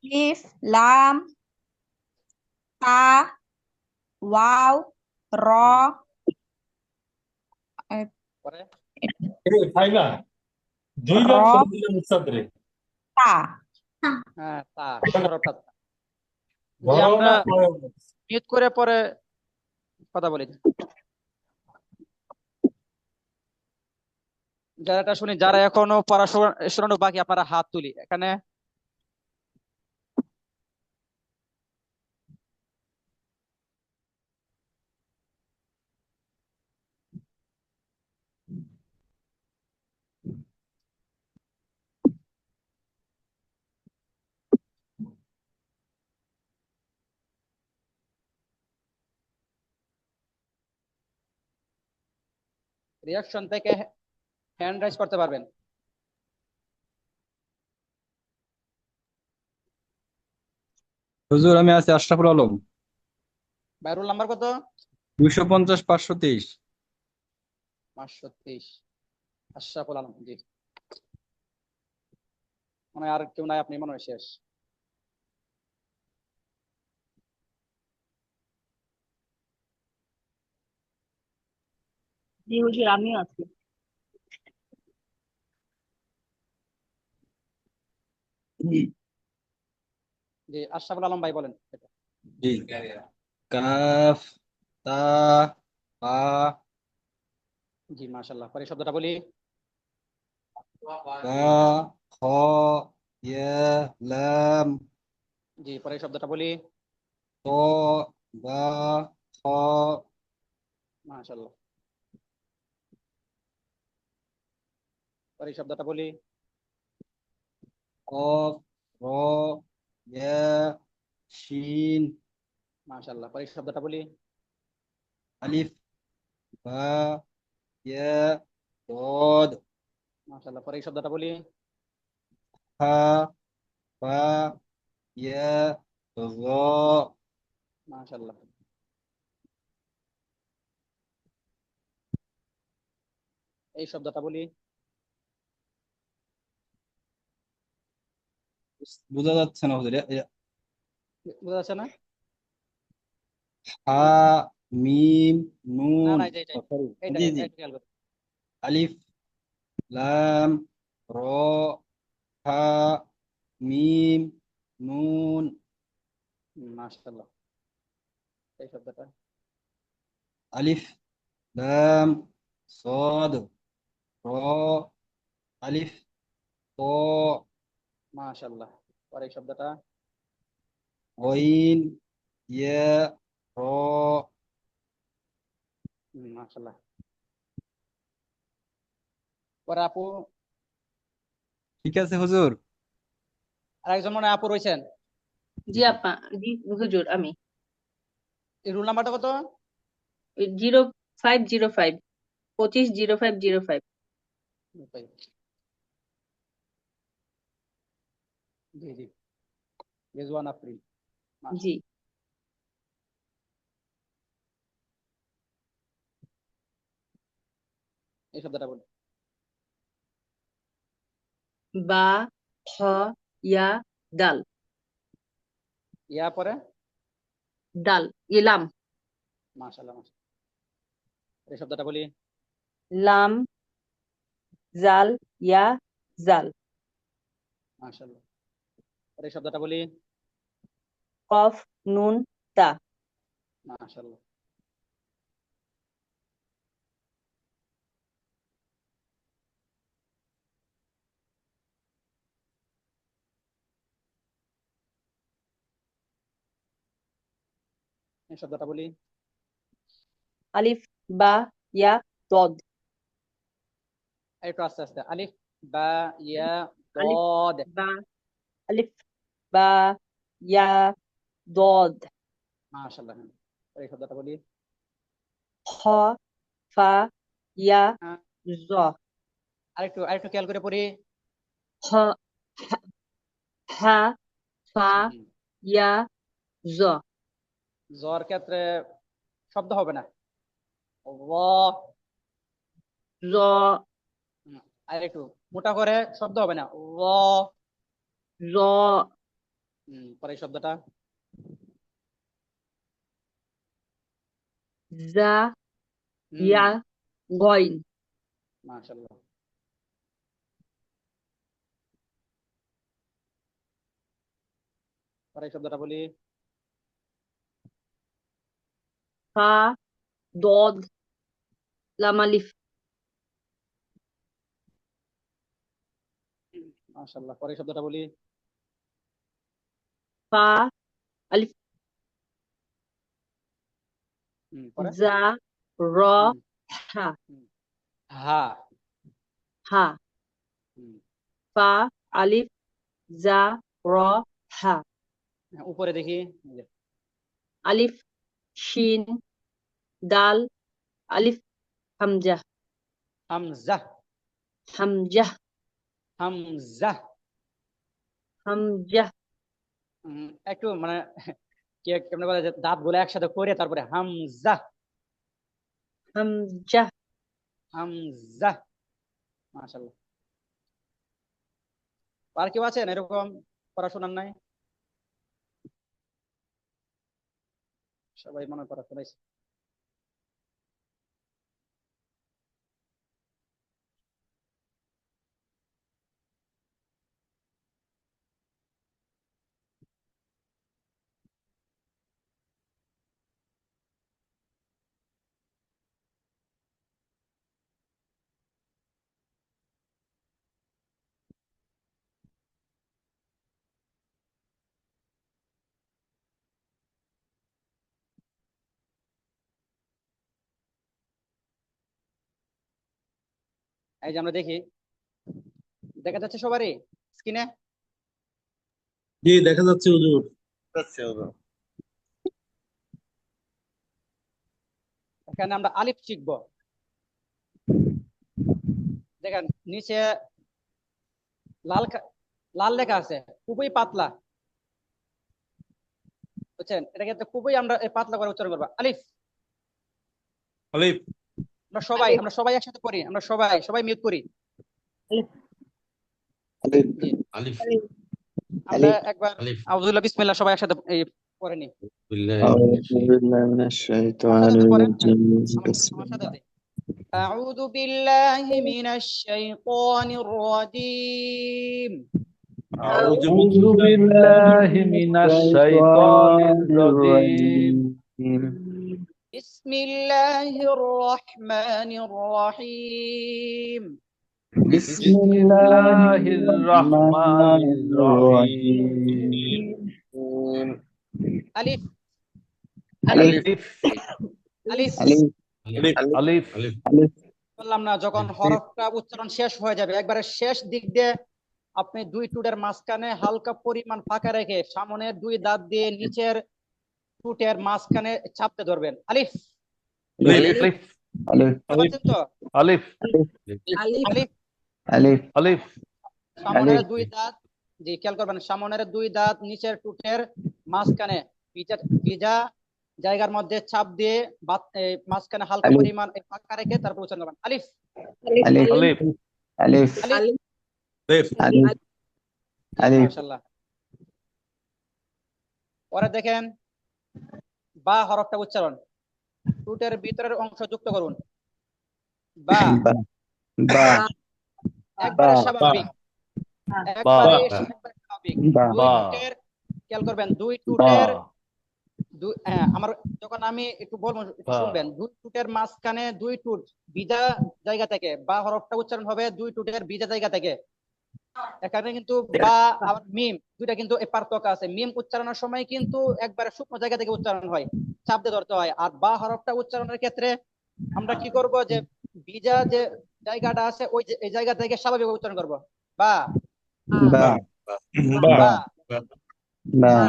আলিফ লাম তা ওয়াও র পরে ফাইনা দুইবার র ফোন দিলেন উস্তাদ রে। তা হ্যাঁ, তা হরফটা তা। জি, ধরো আমরা না মিউট করে পরে কথা বলি। যারা এটা শুনি, যারা এখনো পড়াশোনা বাকি, আপনারা হাত তুলি এখানে। রিয়াকশন থেকে হ্যান্ড রাইজ করতে পারবেন। হুজুর আমি আছি আশরাফুল আলম, ভাই রোল নাম্বার কত? 250 523। 523। আশরাফুল আলম, জি। মনে হয় আর কেউ নাই, আপনি মনে হয় শেষ। জি হুজুর, আমিও আছি। জি, আশরাফুল আলম ভাই বলেন এটা। জি, কাফ, তা, বা, জি মাশাআল্লাহ। পরে শব্দটা বলি। বা, খ, ইয়া, লাম, জি, পরে শব্দটা বলি। ত, বা, খ, মাশাআল্লাহ। পরে শব্দটা বলি। কফ, র, ইয়া, শিন, মাশাআল্লাহ। পরে শব্দটা বলি। আলিফ, বা, ইয়া, দদ, মাশাআল্লাহ। পরে শব্দটা বলি। হা, বা, ইয়া, র, মাশাআল্লাহ। এই শব্দটা বলি। বোঝা যাচ্ছে না হুজুর। বোঝা যাচ্ছে না? হা, মিম, না নুন, না, এইটাই সরি, এইটাই জি জি, এইটা খেয়াল করুন। আলিফ, লাম, র, হা, মিম, নুন, মাশাআল্লাহ। এই শব্দটা। আলিফ, লাম, সদ, র, আলিফ, ত, মাশাআল্লাহ। পরে শব্দটা। গইন, ইয়া, র। মাশাআল্লাহ। পরে আপু, ঠিক আছে হুজুর। আরেকজন মনে হয় আপু রয়েছেন। জি আপা, জি হুজুর, আমি এই রুল নাম্বারটা কত? 0505, 250505। জি জি, রেজওয়ান আফরিন। জি। এই শব্দটা বলি। বা, খ, ইয়া, দাল, ইয়া পরে। দাল, ইলাম, মাশাআল্লাহ মাশাআল্লাহ। এই শব্দটা বলি। লাম, জাল, ইয়া, জাল, মাশাআল্লাহ। এই শব্দটা বলি। কফ, নুন, তা, মাশাআল্লাহ। এই শব্দটা বলি। আলিফ, বা, ইয়া, দদ, একটু আস্তে আস্তে। আলিফ বা ইয়া আলিফ, দদ। বা, আলিফ, বা, ইয়া, দদ, মাশাআল্লাহ। এই শব্দটা বলি। খ, ফা, ইয়া, হ্যাঁ, জ, আরেকটু আরেকটু খেয়াল করে পড়ি। খ, হা, ফা, হুম, ইয়া, জ, জ্বর ক্ষেত্রে শব্দ হবে না। র। জ, আর একটু মোটা করে শব্দ হবে না। র। জ, পরে এই শব্দটা। জা, হুম, ইয়া, গইন, মাশাআল্লাহ। পরে এই শব্দটা বলি। ফা, দদ, লাম, আলিফ, মাশাআল্লাহ। পরে এই শব্দটা বলি। ফা, আলিফ, পরে। জা, র, হুম, হা, হুম। হা। হা, হুম, ফা, আলিফ, জা, র, হা, উপরে দেখি। এই যে, আলিফ, শিন, দাল, আলিফ, হামজা, হামজা হামজা হামজা হামজা একটু মানে কেমন বলে যে দাঁত গুলো একসাথে করে তারপরে হামজা হামজা হামজা। মাশাআল্লাহ। আর কেউ আছেন এরকম পড়াশোনার নাই? সবাই মনে পড়াশোনাইছে। এই যে আমরা দেখি, দেখা যাচ্ছে সবারই স্ক্রিনে? জি দেখা যাচ্ছে হুজুর। এখানে আমরা আলিফ শিখব। দেখেন নিচে লাল লেখা আছে, খুবই পাতলা, বুঝছেন? এটাকে খুবই আমরা পাতলা করে উচ্চারণ করবো। আলিফ আলিফ আমরা সবাই একসাথে পড়ি, আমরা সবাই মিউট করি। জি। আলিফ আমরা একবার আলিফ আউযুবিল্লাহ বিসমিল্লাহ সবাই একসাথে পড়ে নি। أعوذ بالله من الشيطان الرجيم. أعوذ بالله من الشيطان الرجيم. بسم الله الرحمن الرحيم. بسم الله الرحمن الرحيم. ألف ألف ألف ألف বললাম না, যখন হরফটা উচ্চারণ শেষ হয়ে যাবে, একবারে শেষ দিক দিয়ে আপনি দুই টুটের মাঝখানে হালকা পরিমাণ ফাঁকা রেখে সামনের দুই দাঁত দিয়ে নিচের টুটের মাঝখানে চাপতে ধরবেন। আলিফ ألف পাচ্ছেন তো? ألف আলিফ ألف সামনের দুই দাঁত, জি খেয়াল করবেন, সামনের দুই দাঁত নিচের টুটের মাঝখানে ভিজা জায়গার মধ্যে চাপ দিয়ে মাঝখানে হালকা পরিমাণ ফাঁকা রেখে তারপর উচ্চারণ করবেন। আলিফ ألف মাশাআল্লাহ। পরে দেখেন বা হরফটা উচ্চারণ, টুটের ভিতরের অংশ যুক্ত করুন। বা একবারে স্বাভাবিক, একবারে স্বাভাবিক। খেয়াল করবেন দুই টুটের আমার যখন আমি একটু বলবো একটু শুনবেন, দুই টুটের মাঝখানে দুই টুট ভিজা জায়গা থেকে বা হরফটা উচ্চারণ হবে দুই টুটের ভিজা জায়গা থেকে। এখানে কিন্তু বা আর মিম দুইটা কিন্তু পার্থক্য আছে। মিম উচ্চারণের সময় কিন্তু একবারে শুকনো জায়গা থেকে উচ্চারণ হয়, চাপ দিয়ে ধরতে হয়। আর বা হরফটা উচ্চারণের ক্ষেত্রে আমরা কি করব, যে ভিজা যে জায়গাটা আছে ওই এই জায়গা থেকে স্বাভাবিক উচ্চারণ করব। বা বা বা বা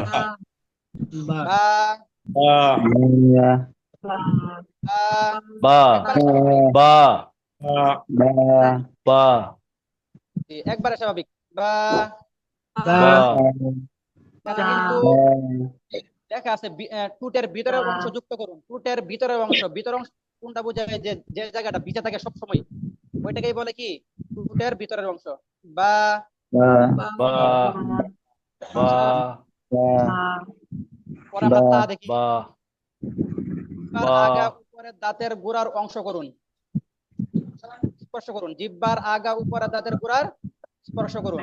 বা با با با একবারে স্বাভাবিক। বা با কিন্তু দেখা আছে টুটের ভিতরের অংশ যুক্ত করুন। টুটের ভিতরের অংশ কোনটা বোঝায়? যে যে জায়গাটা ভিজা থাকে সব সময়, ওইটাকেই বলে কি টুটের ভিতরের অংশ। বা با با পরে আমরা তা দেখি। با আগা উপরের দাঁতের গোড়ার অংশ করুন, স্পর্শ করুন। জিহ্বার আগা উপরের দাঁতের গোড়ার স্পর্শ করুন।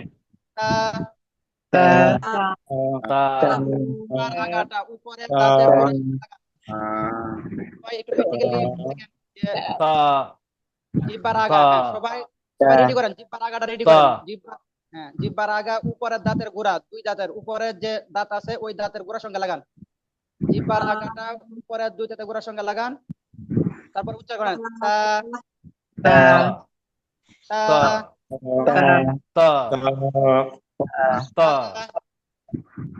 আগাটা উপরের দাঁতের গোড়ার একটু প্র্যাকটিক্যালি জিহ্বার আগা, সবাই রেডি করেন। জিহ্বার আগাটা রেডি করেন। জিহ্বার আগা উপরের দাঁতের গোড়া, দুই দাঁতের উপরের যে দাঁত আছে ওই দাঁতের গোড়ার সঙ্গে লাগান। জিহ্বার আগাটা উপরের দুই দাঁতের গোড়ার সঙ্গে লাগান, তারপর উচ্চারণ করেন তা তা তা তা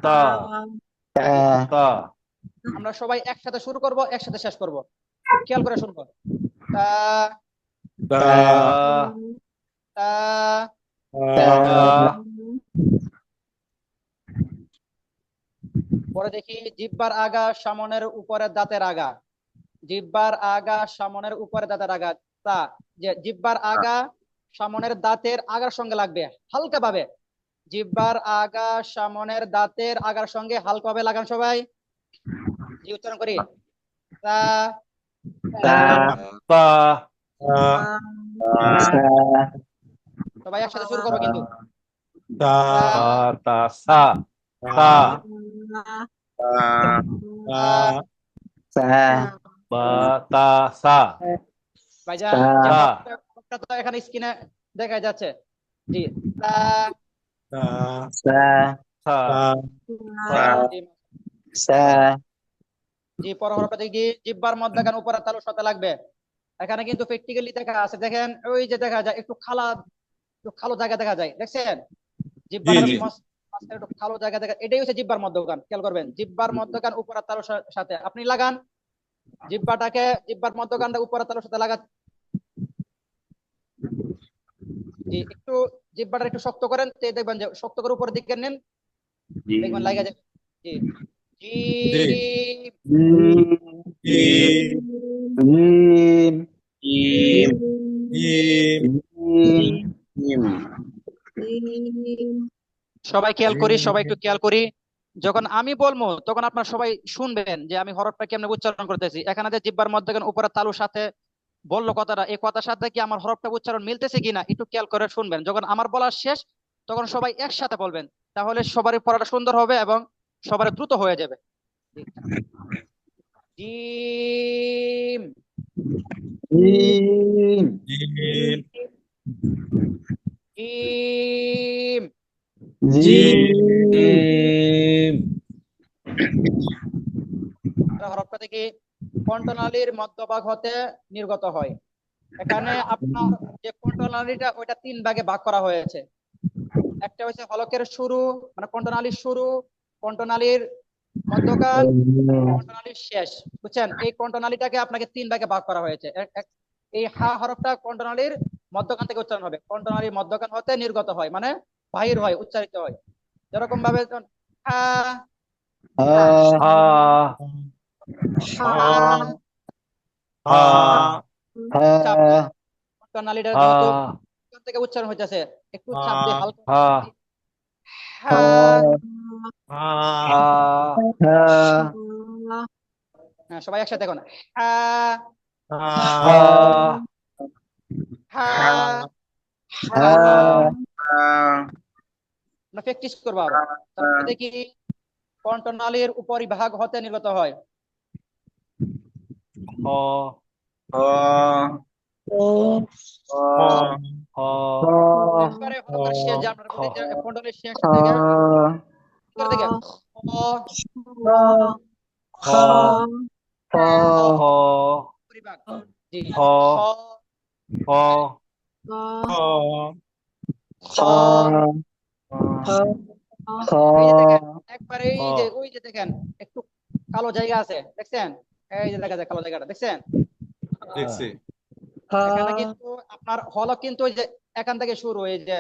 তা তা। আমরা সবাই একসাথে শুরু করব, একসাথে শেষ করব। খেয়াল করে শুনবো। তা তা তা পরে দেখি জিহ্বার আগা সামনের উপরে দাঁতের আগা, জিহ্বার আগা সামনের উপরে দাঁতের আগা। তা যে জিহ্বার আগা সামনের দাঁতের আগার সঙ্গে লাগবে হালকা ভাবে, জিহ্বার আগা সামনের দাঁতের আগার সঙ্গে হালকা ভাবে লাগান সবাই। জি উচ্চারণ করি। তা তা সবাই একসাথে শুরু করবো কিন্তু। তা তা সা তা বা তা সা ভাইজান যে হরফটা তো এখানে স্ক্রিনে দেখা যাচ্ছে। জি তা সা জি পর হরফটা দেখি জিহ্বার মধ্যখানে উপরে তালুর সাথে লাগবে। এখানে কিন্তু প্র্যাকটিক্যালি দেখা আছে, দেখেন ওই যে দেখা যায় একটু কালো জায়গা দেখা যায়, দেখছেন জিহ্বার জি। মাঝখানে একটু কালো জায়গা দেখা, এটাই হচ্ছে জিহ্বার মধ্যখান। খেয়াল করবেন জিহ্বার মধ্যখান উপরে তালুর সাথে আপনি লাগান, জিহ্বার মধ্যখানটা উপরে তালুর সাথে লাগা। জি একটু জিহ্বাটা একটু শক্ত করেন, তে দেখবেন যে শক্ত করে উপরের দিকে নেন, দেখবেন লাগা যাবে। জি সবাই খেয়াল করি, সবাই একটু খেয়াল করি। যখন আমি বলবো তখন আপনারা সবাই শুনবেন যে আমি হরফটা কেমনে উচ্চারণ করতেছি। এখানে যে জিহ্বার মধ্যখানে উপরে তালুর সাথে বললো কথাটা, এই কথার সাথে কি আমার হরফটা উচ্চারণ মিলতেছে কিনা একটু খেয়াল করে শুনবেন। যখন আমার বলা শেষ তখন সবাই একসাথে বলবেন, তাহলে সবারই পড়াটা সুন্দর হবে এবং সবার দ্রুত হয়ে যাবে। জিম জিম হরফটা থেকে কণ্ঠনালীর মধ্যভাগ হতে নির্গত হয়। এখানে আপনার যে কণ্ঠনালীটা ওইটা 3 ভাগে ভাগ করা হয়েছে। একটা হচ্ছে হলকের শুরু মানে কণ্ঠনালীর শুরু, কণ্ঠনালীর মধ্যকাল, কণ্ঠনালীর শেষ। বুঝছেন, এই কণ্ঠনালীটাকে আপনাকে 3 ভাগে ভাগ করা হয়েছে। এই হা হরফটা কণ্ঠনালীর মধ্যখান থেকে উচ্চারণ হবে, কণ্ঠনালীর মধ্যখান হতে নির্গত হয় মানে বাহির হয়, উচ্চারিত হয়। যেরকম ভাবে হা কণ্ঠনালীটা যেহেতু থেকে উচ্চারণ হইতেছে, একটু চাপ দিয়ে হালকা হ্যাঁ সবাই একসাথে দেখুন আমরা প্র্যাকটিস করবো আবার। তারপরে দেখি কণ্ঠনালীর উপরিভাগ হতে নির্গত হয়। একবারে হরফের শেষ যে আপনারা বুঝেন যে কণ্ঠনালীর শেষ থেকে উপরিভাগ। জি একবারে ওই যে দেখেন একটু কালো জায়গা আছে, দেখছেন এই যে দেখা যায় কালো জায়গাটা, দেখছেন দেখছি। এখানে কিন্তু আপনার হলক কিন্তু ওই যে এখান থেকে শুরু, এই যে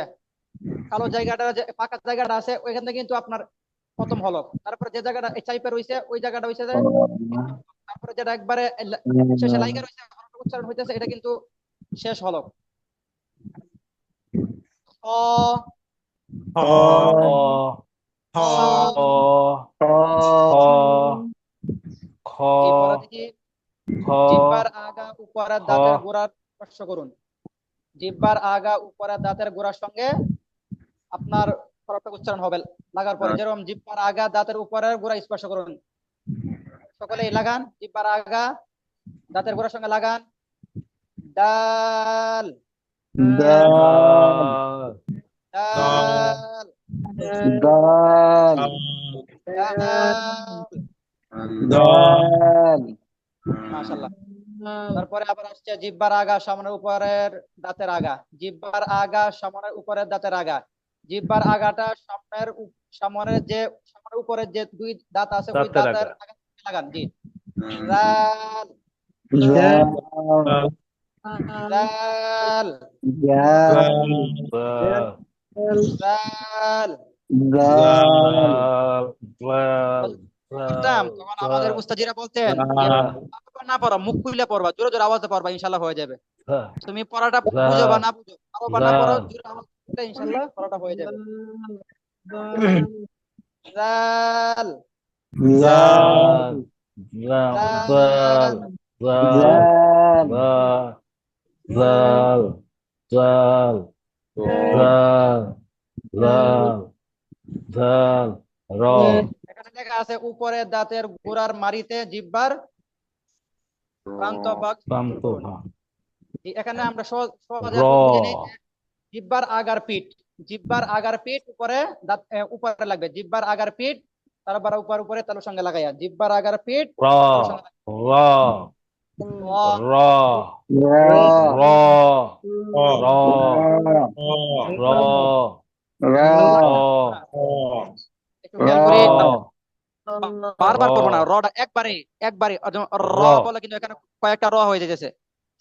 কালো জায়গাটা যে ফাঁকা জায়গাটা আছে ওইখান থেকে কিন্তু আপনার প্রথম হলক। তারপরে যে জায়গাটা চাইপে রয়েছে ওই জায়গাটা হইছে যে, তারপরে যেটা একবারে শেষে লাইগা রয়েছে উচ্চারণ হইতেছে, এটা কিন্তু শেষ হলক। জিহ্বার আগা উপরের দাঁতের গোড়ার স্পর্শ করুন। জিহ্বার আগা উপরের দাঁতের গোড়ার সঙ্গে আপনার হরফটা উচ্চারণ হবে লাগার পরে। যেরকম জিহ্বার আগা দাঁতের উপরের গোড়া স্পর্শ করুন, সকলেই লাগান। জিহ্বার আগা দাঁতের গোড়ার সঙ্গে লাগান। ডাল মাশাআল্লাহ। তারপরে আবার আসছে জিহ্বার আগা সামনের উপরের দাঁতের আগা, জিহ্বার আগা সামনের উপরের দাঁতের আগা। জিহ্বার আগাটা সামনের যে সামনের উপরের যে 2 দাঁত আছে ওই দাঁতের আগা লাগান। জি জাল জাল জাল জাল বুঝতাম তখন আমাদের উস্তাদিরা বলতেন না পড়া মুখ খুলে পড়বা, জোরে জোরে আওয়াজে পড়বা, ইনশাল্লাহ হয়ে যাবে। তুমি পড়াটা বুঝো বা না বুঝো, পারো বা না পারো, জোরে আওয়াজ করে ইনশাল্লাহ পড়াটা হয়ে যাবে। জাল জাল জাল জাল জাল জাল জাল জাল র এখানে লেখা আছে উপরে দাঁতের গোড়ার মারিতে জিহ্বার প্রান্ত ভাগ প্রান্ত এখানে আমরা সহজে র বুঝে নিই যে জিহ্বার আগার পিঠ, জিহ্বার আগার পিঠ উপরে দাঁত উপরে লাগবে, জিহ্বার আগার পিঠ তারপর উপরে তালুর সঙ্গে লাগাইয়া জিহ্বার আগার পিঠ র তালুর সঙ্গে র র র র একটু খেয়াল করি, বারবার করবো না, রটা একবারে একবারে র বলে কিন্তু এখানে কয়েকটা র হয়ে যাচ্ছে,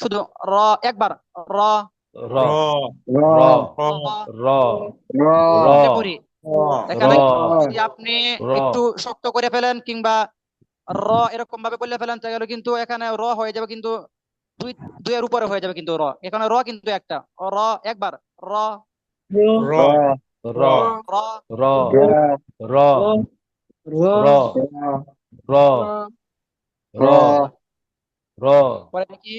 শুধু র একবার র র র করি। এখানে যদি আপনি একটু শক্ত করে ফেলেন কিংবা র এরকম ভাবে করলে ফেলেন তাহলে কিন্তু এখানে র হয়ে যাবে, কিন্তু দুইয়ের উপরে হয়ে যাবে, কিন্তু র এখানে র কিন্তু একটা র একবার র র র র র র র র পরে দেখি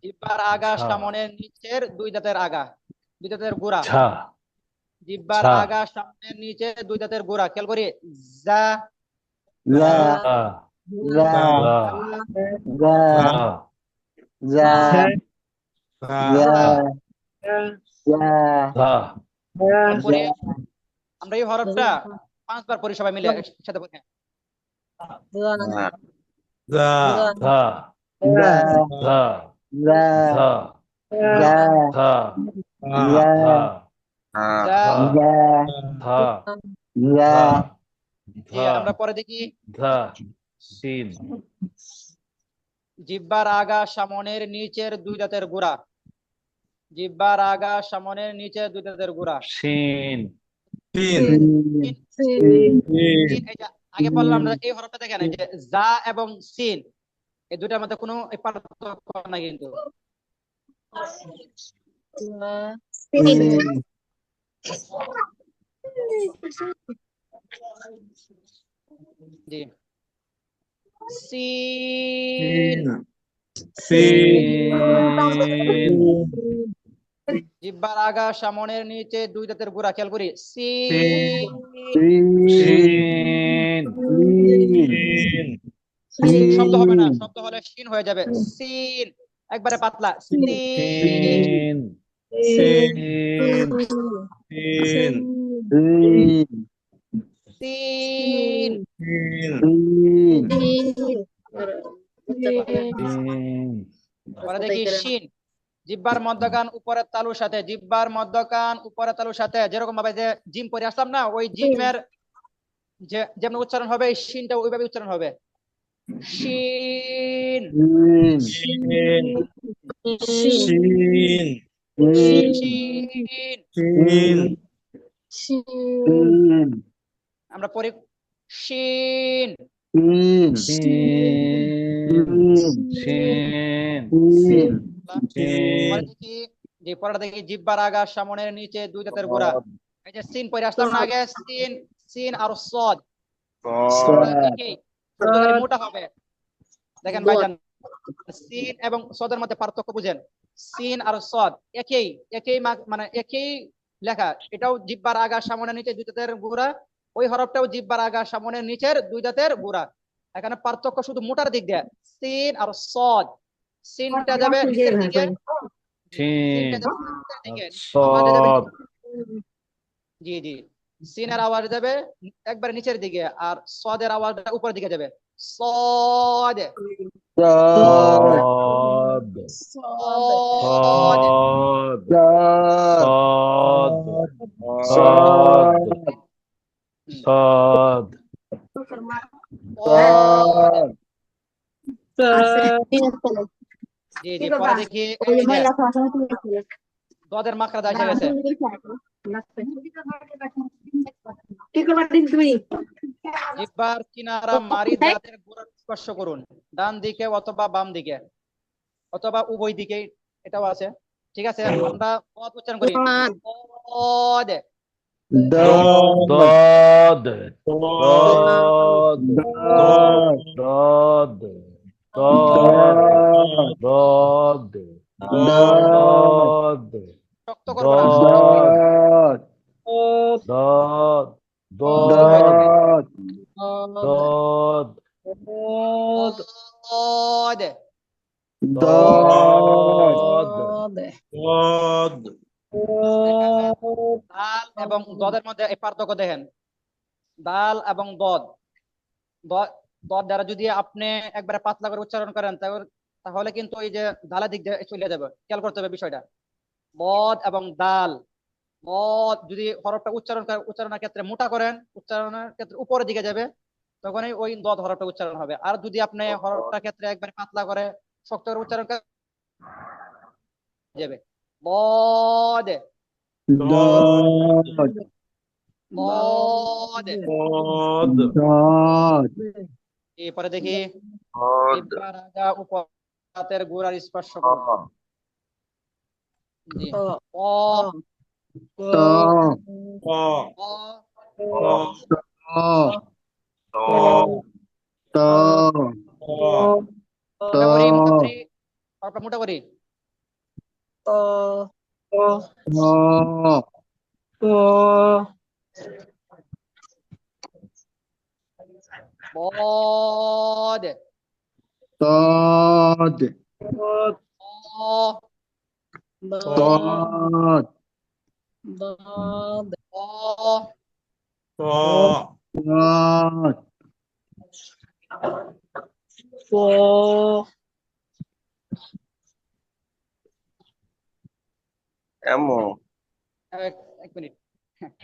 জিহ্বার আগা সামনের নিচের দুই দাঁতের আগা, দুই দাঁতের গোড়া, জিহ্বার আগা সামনের নিচে দুই দাঁতের গোড়া, খেয়াল করি জা আমরা এই হরফটা 5 বার পড়ি সবাই মিলে একসাথে পড়ি। আমরা পরে দেখি জিহ্বার আগা সামনের নিচের দুই দাঁতের গোড়া, জিহ্বার আগা সামনের নিচের দুই দাঁতের গোড়া শিন আগে বললাম আমরা এই হরফটা দেখেন যে জা এবং সিন এই দুটার মধ্যে কোনো পার্থক্য নাই কিন্তু জি সিন জিহ্বার আগা সামনের নিচে দুই দাঁতের গোড়া, খেয়াল করি শব্দ হবে না, শব্দ হলে শিন হয়ে যাবে, সিন একবারে পাতলা সিন সিন পরে দেখি শিন জিহ্বার মধ্যকান উপরের তালুর সাথে, জিহ্বার মধ্যকান উপরের তালুর সাথে যেরকম ভাবে যে জিম পরে আসলাম না, ওই জিমের যে যেমন উচ্চারণ হবে শিনটা ওইভাবে উচ্চারণ হবে, শিন আমরা পড়ি শিন যে পড়াটা দেখি জিহ্বার আগা সামনের নিচে দুই দাঁতের গোড়া, এই যে সিন পরে আসলাম না আগে, সিন সিন আর সদ মোটা হবে, দেখেন ভাইজান সিন এবং সদের মধ্যে পার্থক্য বুঝেন, সিন আর সদ একই মানে একই লেখা, এটাও জিহ্বার আগা সামনের নিচে দুই দাঁতের গোড়া, ওই হরফটাও জিহ্বার আগা সামনের নিচের দুই দাঁতের গোড়া, এখানে পার্থক্য শুধু মোটার দিক দিয়ে, সিন আর সদ, সিনটা যাবে নিচের দিকে, জি জি সিনের আওয়াজ যাবে একবার নিচের দিকে আর সদের আওয়াজটা উপরের দিকে যাবে, সদ জি জি, পরে দেখি এই যে দদের মাকড়া এসে গেছে। জিহ্বার কিনারা মারি দাঁতের গোড়া স্পর্শ করুন, ডান দিকে অথবা বাম দিকে অথবা উভয় দিকে, এটাও আছে। ঠিক আছে, আমরা পদ উচ্চারণ করি। পদ ضاد ضاد ضاد ضاد ضاد ضاد শক্ত করবো না, ضاد উভয় ضاد দিকে। ضاد পদ ضاد এখানে দাল এবং দদের মধ্যে এই পার্থক্য দেখেন। দাল এবং দদ, দদ দ্বারা যদি আপনি একবারে পাতলা করে উচ্চারণ করেন তাহলে কিন্তু এই যে দালের দিক দিয়ে চলে যাবে। খেয়াল করতে হবে বিষয়টা। বদ এবং দাল, বদ যদি হরফটা উচ্চারণের ক্ষেত্রে মোটা করেন, উচ্চারণের ক্ষেত্রে উপরের দিকে যাবে, তখনই ওই দদ হরফটা উচ্চারণ হবে। আর যদি আপনি হরফটার ক্ষেত্রে একবারে পাতলা করে শক্ত করে উচ্চারণ করেন যাবে বদ বদ। এরপরে দেখি জিহ্বার আগা উপর দাঁতের গোড়ার স্পর্শ করুন। জি, প মোটা করি, মোটা করি, হরফটা মোটা করি। বদ এক মিনিট,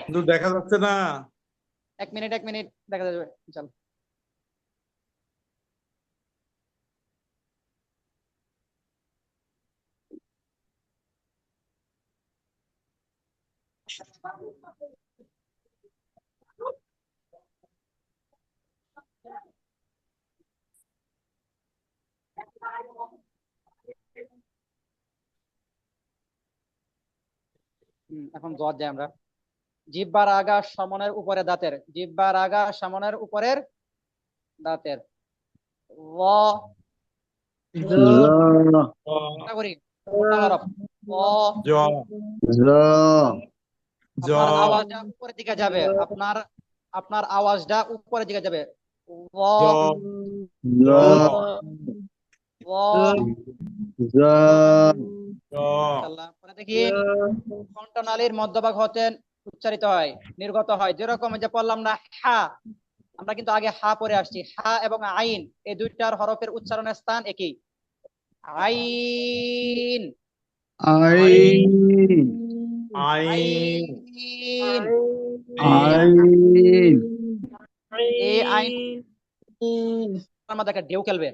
কিন্তু দেখা যাচ্ছে না। এক মিনিট দেখা যাবে চল। এখন জজ যাই আমরা। জিহ্বার আগা সামনের উপরে দাঁতের, জিহ্বার আগা সামনের উপরের দাঁতের। ল মোটা করি, মোটা হরফ। আপনার আওয়াজটা উপরের দিকে যাবে, আপনার আওয়াজটা উপরের দিকে যাবে। পরে দেখি কণ্ঠনালীর মধ্যভাগ হতে উচ্চারিত হয়, নির্গত হয়। যেরকম যে পড়লাম না হা, আমরা কিন্তু আগে হা পরে আসছি। হা এবং আইন এই দুইটার হরফের উচ্চারণের স্থান একই। আইন এই আইন মধ্যে একটা ঢেউ খেলবে,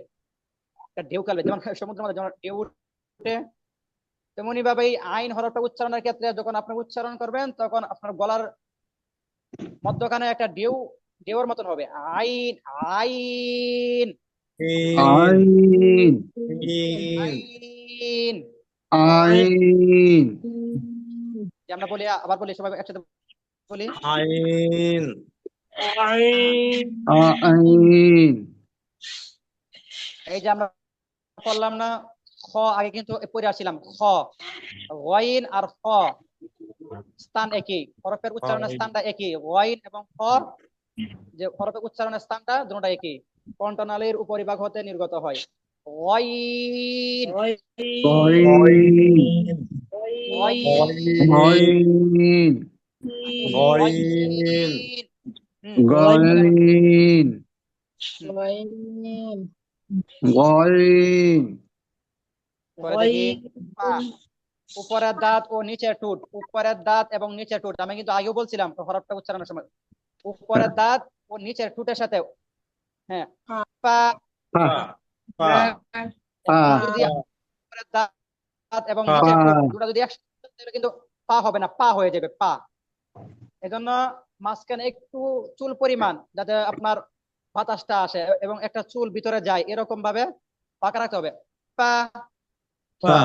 যেমন সমুদ্রের মধ্যে যেমন ঢেউ উঠে, তেমনি ভাবে এই আইন হরফটা উচ্চারণের ক্ষেত্রে যখন আপনি উচ্চারণ করবেন তখন আপনার গলার মধ্যখানে একটা ঢেউর মতন হবে। আইন আইন আইন আইন আমরা বলি, আবার বলি, সবাই একসাথে বলি। আইন আইন এই যে আমরা বললাম না খ, আগে কিন্তু পড়ে আসছিলাম খ, ওয়াইন আর খ স্থান একই, হরফের উচ্চারণের স্থানটা একই। ওয়াইন এবং খ যে হরফের উচ্চারণের স্থানটা দুটোটা একই, কণ্ঠনালীর উপরিভাগ হতে নির্গত হয়। ওয়াইন উপরের দাঁত ও নিচের ঠোঁট, উপরের দাঁত এবং নিচের ঠোঁট আমি কিন্তু আগেও বলছিলাম হরফটা উচ্চারণের সময়। উপরের দাঁত ও নিচের ঠোঁটের সাথে, হ্যাঁ, পা যদি উপরের দাঁত এবং পা নিচের ঠোঁট দুটো যদি একসাথে হয়, তাহলে কিন্তু পা হবে না, পা হয়ে যাবে পা। এজন্য মাঝখানে একটু চুল পরিমাণ যাতে আপনার বাতাসটা আসে এবং একটা চুল ভিতরে যায় এরকম ভাবে পাকা রাখতে হবে। পা পা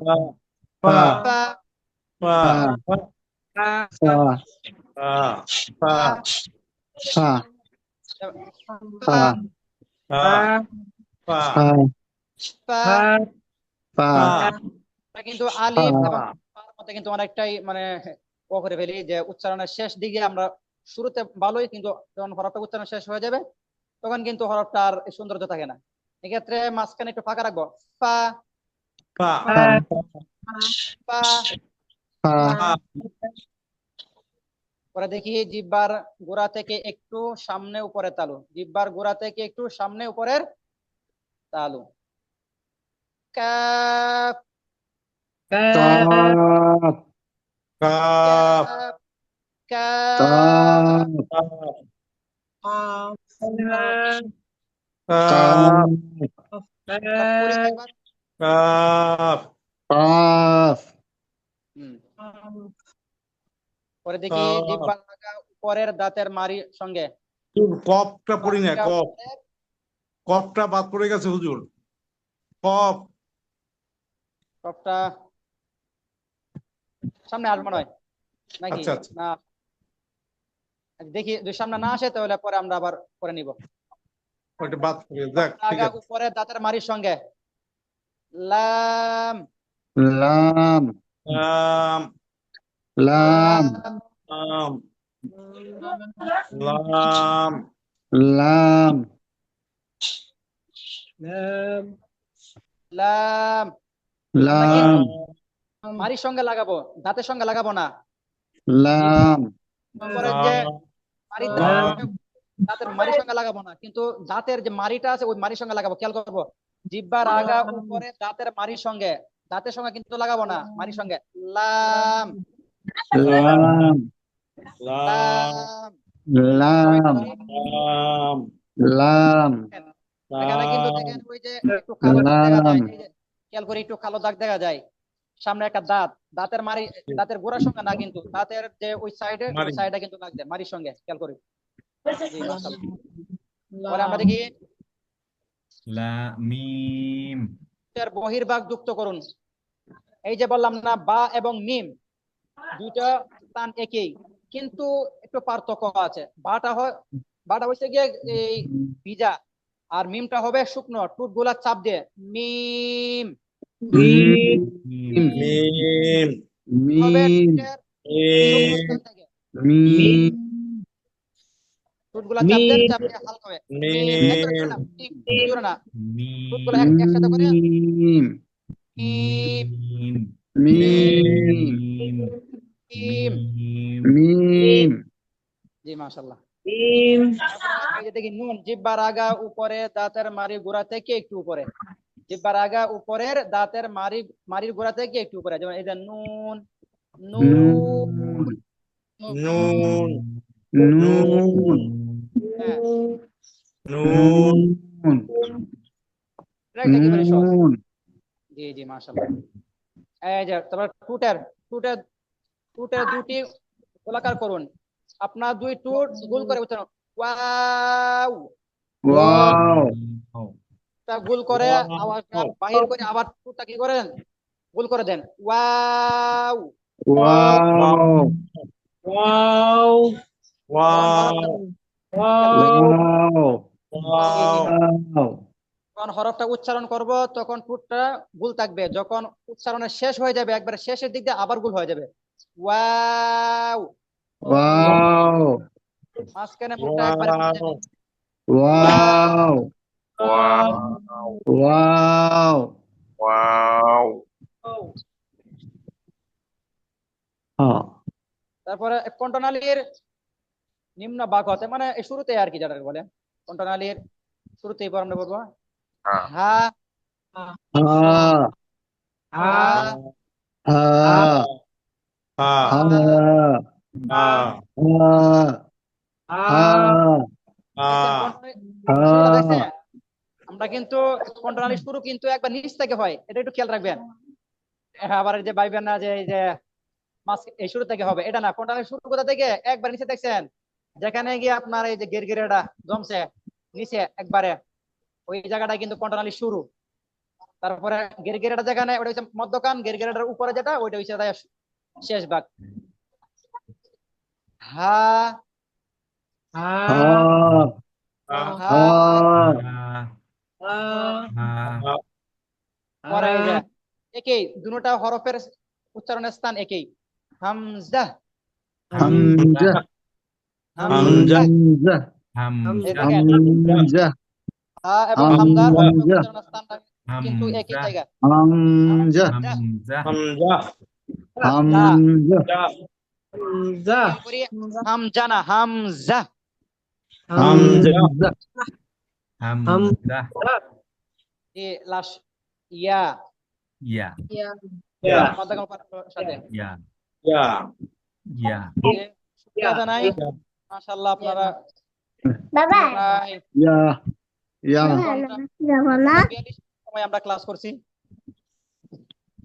পা পা পা পা পা পা পা পা পা পা পা পা আমরা কিন্তু আলিফ এবং পার মধ্যে কিন্তু অনেকটাই মানে ও করে ফেলি যে উচ্চারণের শেষ দিকে আমরা শুরুতে ভালোই, কিন্তু যখন হরফটা উচ্চারণ শেষ হয়ে যাবে তখন কিন্তু হরফটা আর সৌন্দর্য থাকে না। এক্ষেত্রে মাঝখানে একটু ফাঁকা রাখবো। পা পা পা পা পরে দেখি জিহ্বার গোড়া থেকে একটু সামনে উপরে তালু, জিহ্বার গোড়া থেকে একটু সামনে উপরের তালু। Calf calf calf calf calf calf calf পরে দেখি জিহ্বার আগা উপরের দাঁতের মাড়ির সঙ্গে কফটা পড়ি না, কফ কফটা বাদ পড়ে গেছে হুজুর। কফ সবটা সামনে আসবে নয় নাকি? আচ্ছা আচ্ছা না দেখি যদি সামনে না আসে তাহলে পরে আমরা আবার করে নিব। ওইটা বাদ পড়ে যাক, ঠিক আগা আছে। উপরের দাঁতের মাড়ির সঙ্গে লাম লাম লাম লাম লাম লাম লাম লাম আমরা লাম কিন্তু মাড়ির সঙ্গে লাগাবো, দাঁতের সঙ্গে লাগাবো না। লাম উপরের যে মাড়ির দাঁতের মাড়ির সঙ্গে লাগাবো না, কিন্তু দাঁতের যে মাড়িটা আছে ওই মাড়ির সঙ্গে লাগাবো। খেয়াল করবো জিহ্বার আগা উপরে দাঁতের মাড়ির সঙ্গে, দাঁতের সঙ্গে কিন্তু লাগাবো না, মাড়ির সঙ্গে। লাম লাম লাম লাম লাম লাম এখানে কিন্তু দেখেন ওই যে একটু কালো দাগ দেখা যায়, এই যে খেয়াল করে একটু কালো দাগ দেখা যায়। সামনে একটা দাঁত, দাঁতের মাড়ি, দাঁতের গোড়ার সঙ্গে না, কিন্তু দাঁতের যে ওই সাইডে, ওই সাইডে কিন্তু লাগবে মাড়ির সঙ্গে। খেয়াল করি। জি মাশাআল্লাহ। পরে আমরা দেখি মিম এর বহির্ভাগ যুক্ত করুন। এই যে বললাম না বা এবং মিম দুইটা স্থান একই, কিন্তু একটু পার্থক্য আছে। বাটা হচ্ছে গিয়ে এই ভিজা, আর মিমটা হবে শুকনো, ঠোঁট গুলা চাপ দিয়ে মিম মিম হবে মিম ঠোঁটের শুকনো স্থান থেকে। মিম ঠোঁট গুলা চাপ দেন, চাপ দিয়ে হালকা হবে মিম, একদম জোরে না, জোরে না, ঠোঁট গুলা একসাথে করে মিম মিম মিম মিম। মিম জি মাশাআল্লাহ। এই যে দেখি নুন, জিহ্বার আগা উপরে দাঁতের মাড়ি গোড়া থেকে একটু উপরে, জিহ্বার আগা উপরের দাঁতের মাড়ির গোড়া থেকে একটু উপরে, যেমন এই যে নুন নুন নুন নুন হ্যাঁ, নুন নুন এটা একেবারে সহজ। নুন জি জি মাশাআল্লাহ। এই যে তারপর ঠোঁটের দুটি গোলাকার করুন। আপনার দুই ঠোঁট গোল করে উচ্চারণ ওয়াও, ওয়াও টা গোল করে আওয়াজটা বাহির করে আবার ঠোঁটটা কি করেন গোল করে দেন wow. Wow wow wow wow wow যখন হরফটা উচ্চারণ করব তখন ঠোঁটটা গোল থাকবে, যখন উচ্চারণের শেষ হয়ে যাবে একবারে শেষের দিক দিয়ে আবার গোল হয়ে যাবে ওয়াও। ওয়াও মাঝখানে মুখটা একবারে খুলে দেবেন ওয়াও ওয়াও ওয়াও ওয়াও হ্যাঁ তারপরে কণ্ঠনালীর নিম্ন ভাগ হতে মানে এই শুরুতে আর কি যেটা বলে কণ্ঠনালীর শুরুতেই পর আমরা বলবো হা হা হা হা হা হা হা হা হা দেখছেন কণ্ঠনালীর শুরুটা দেখছেন? আমরা ওটা কিন্তু কণ্ঠনালীর শুরু কিন্তু একবার নিচ থেকে হয়, এটা একটু খেয়াল রাখবেন। হ্যাঁ, আবার এই যে ভাইবেন না যে এই যে মাছ এই শুরু থেকে হবে, এটা না। কণ্ঠনালীর শুরু কোথা থেকে? একবার নিচে দেখছেন, যেখানে গিয়ে আপনার এই যে গিরগিরেটা জমছে নিচে একবারে, ওই জায়গাটা কিন্তু কণ্ঠনালীর শুরু। তারপরে গিরগিরেটা যেখানে, ওটা হচ্ছে মধ্যকান, গিরগিরেটার উপরে যেটা ওইটা হচ্ছে শেষ ভাগ। হা পরে এই যে একই, দুটোটা হরফের উচ্চারণের স্থান একই। হামজা হামজা হামজা হামজা হা এবং হামজার হরফের হামজা উচ্চারণের স্থানটা কিন্তু একই জায়গা। হামজা হামজা হামজা হামজা না, হামজা। হামজা হামজা এই লাশ ইয়া মধ্যকান হরফের সাথে শুকরিয়া জানাই। মাশাআল্লাহ, আপনারা বাবা প্রায় ইয়া ইয়া 42 সময় আমরা ক্লাস করছি।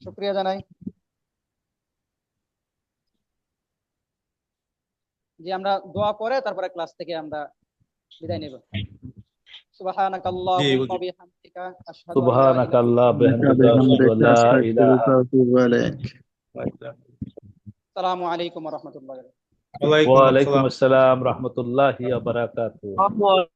শুকরিয়া জানাই যে আমরা দোয়া করে তারপরে ক্লাস থেকে আমরা বিদায় নেব। সুবহানাকাল্লাহুম্মা বিহামদিকা আশহাদু আল্লা ইলাহা سبحانك الله بحمدك أشهد أن لا إله আসসালামু আলাইকুম ওয়া রাহমাতুল্লাহি ওয়া বারাকাতুহু। وعليكم السلام ورحمة الله وبركاته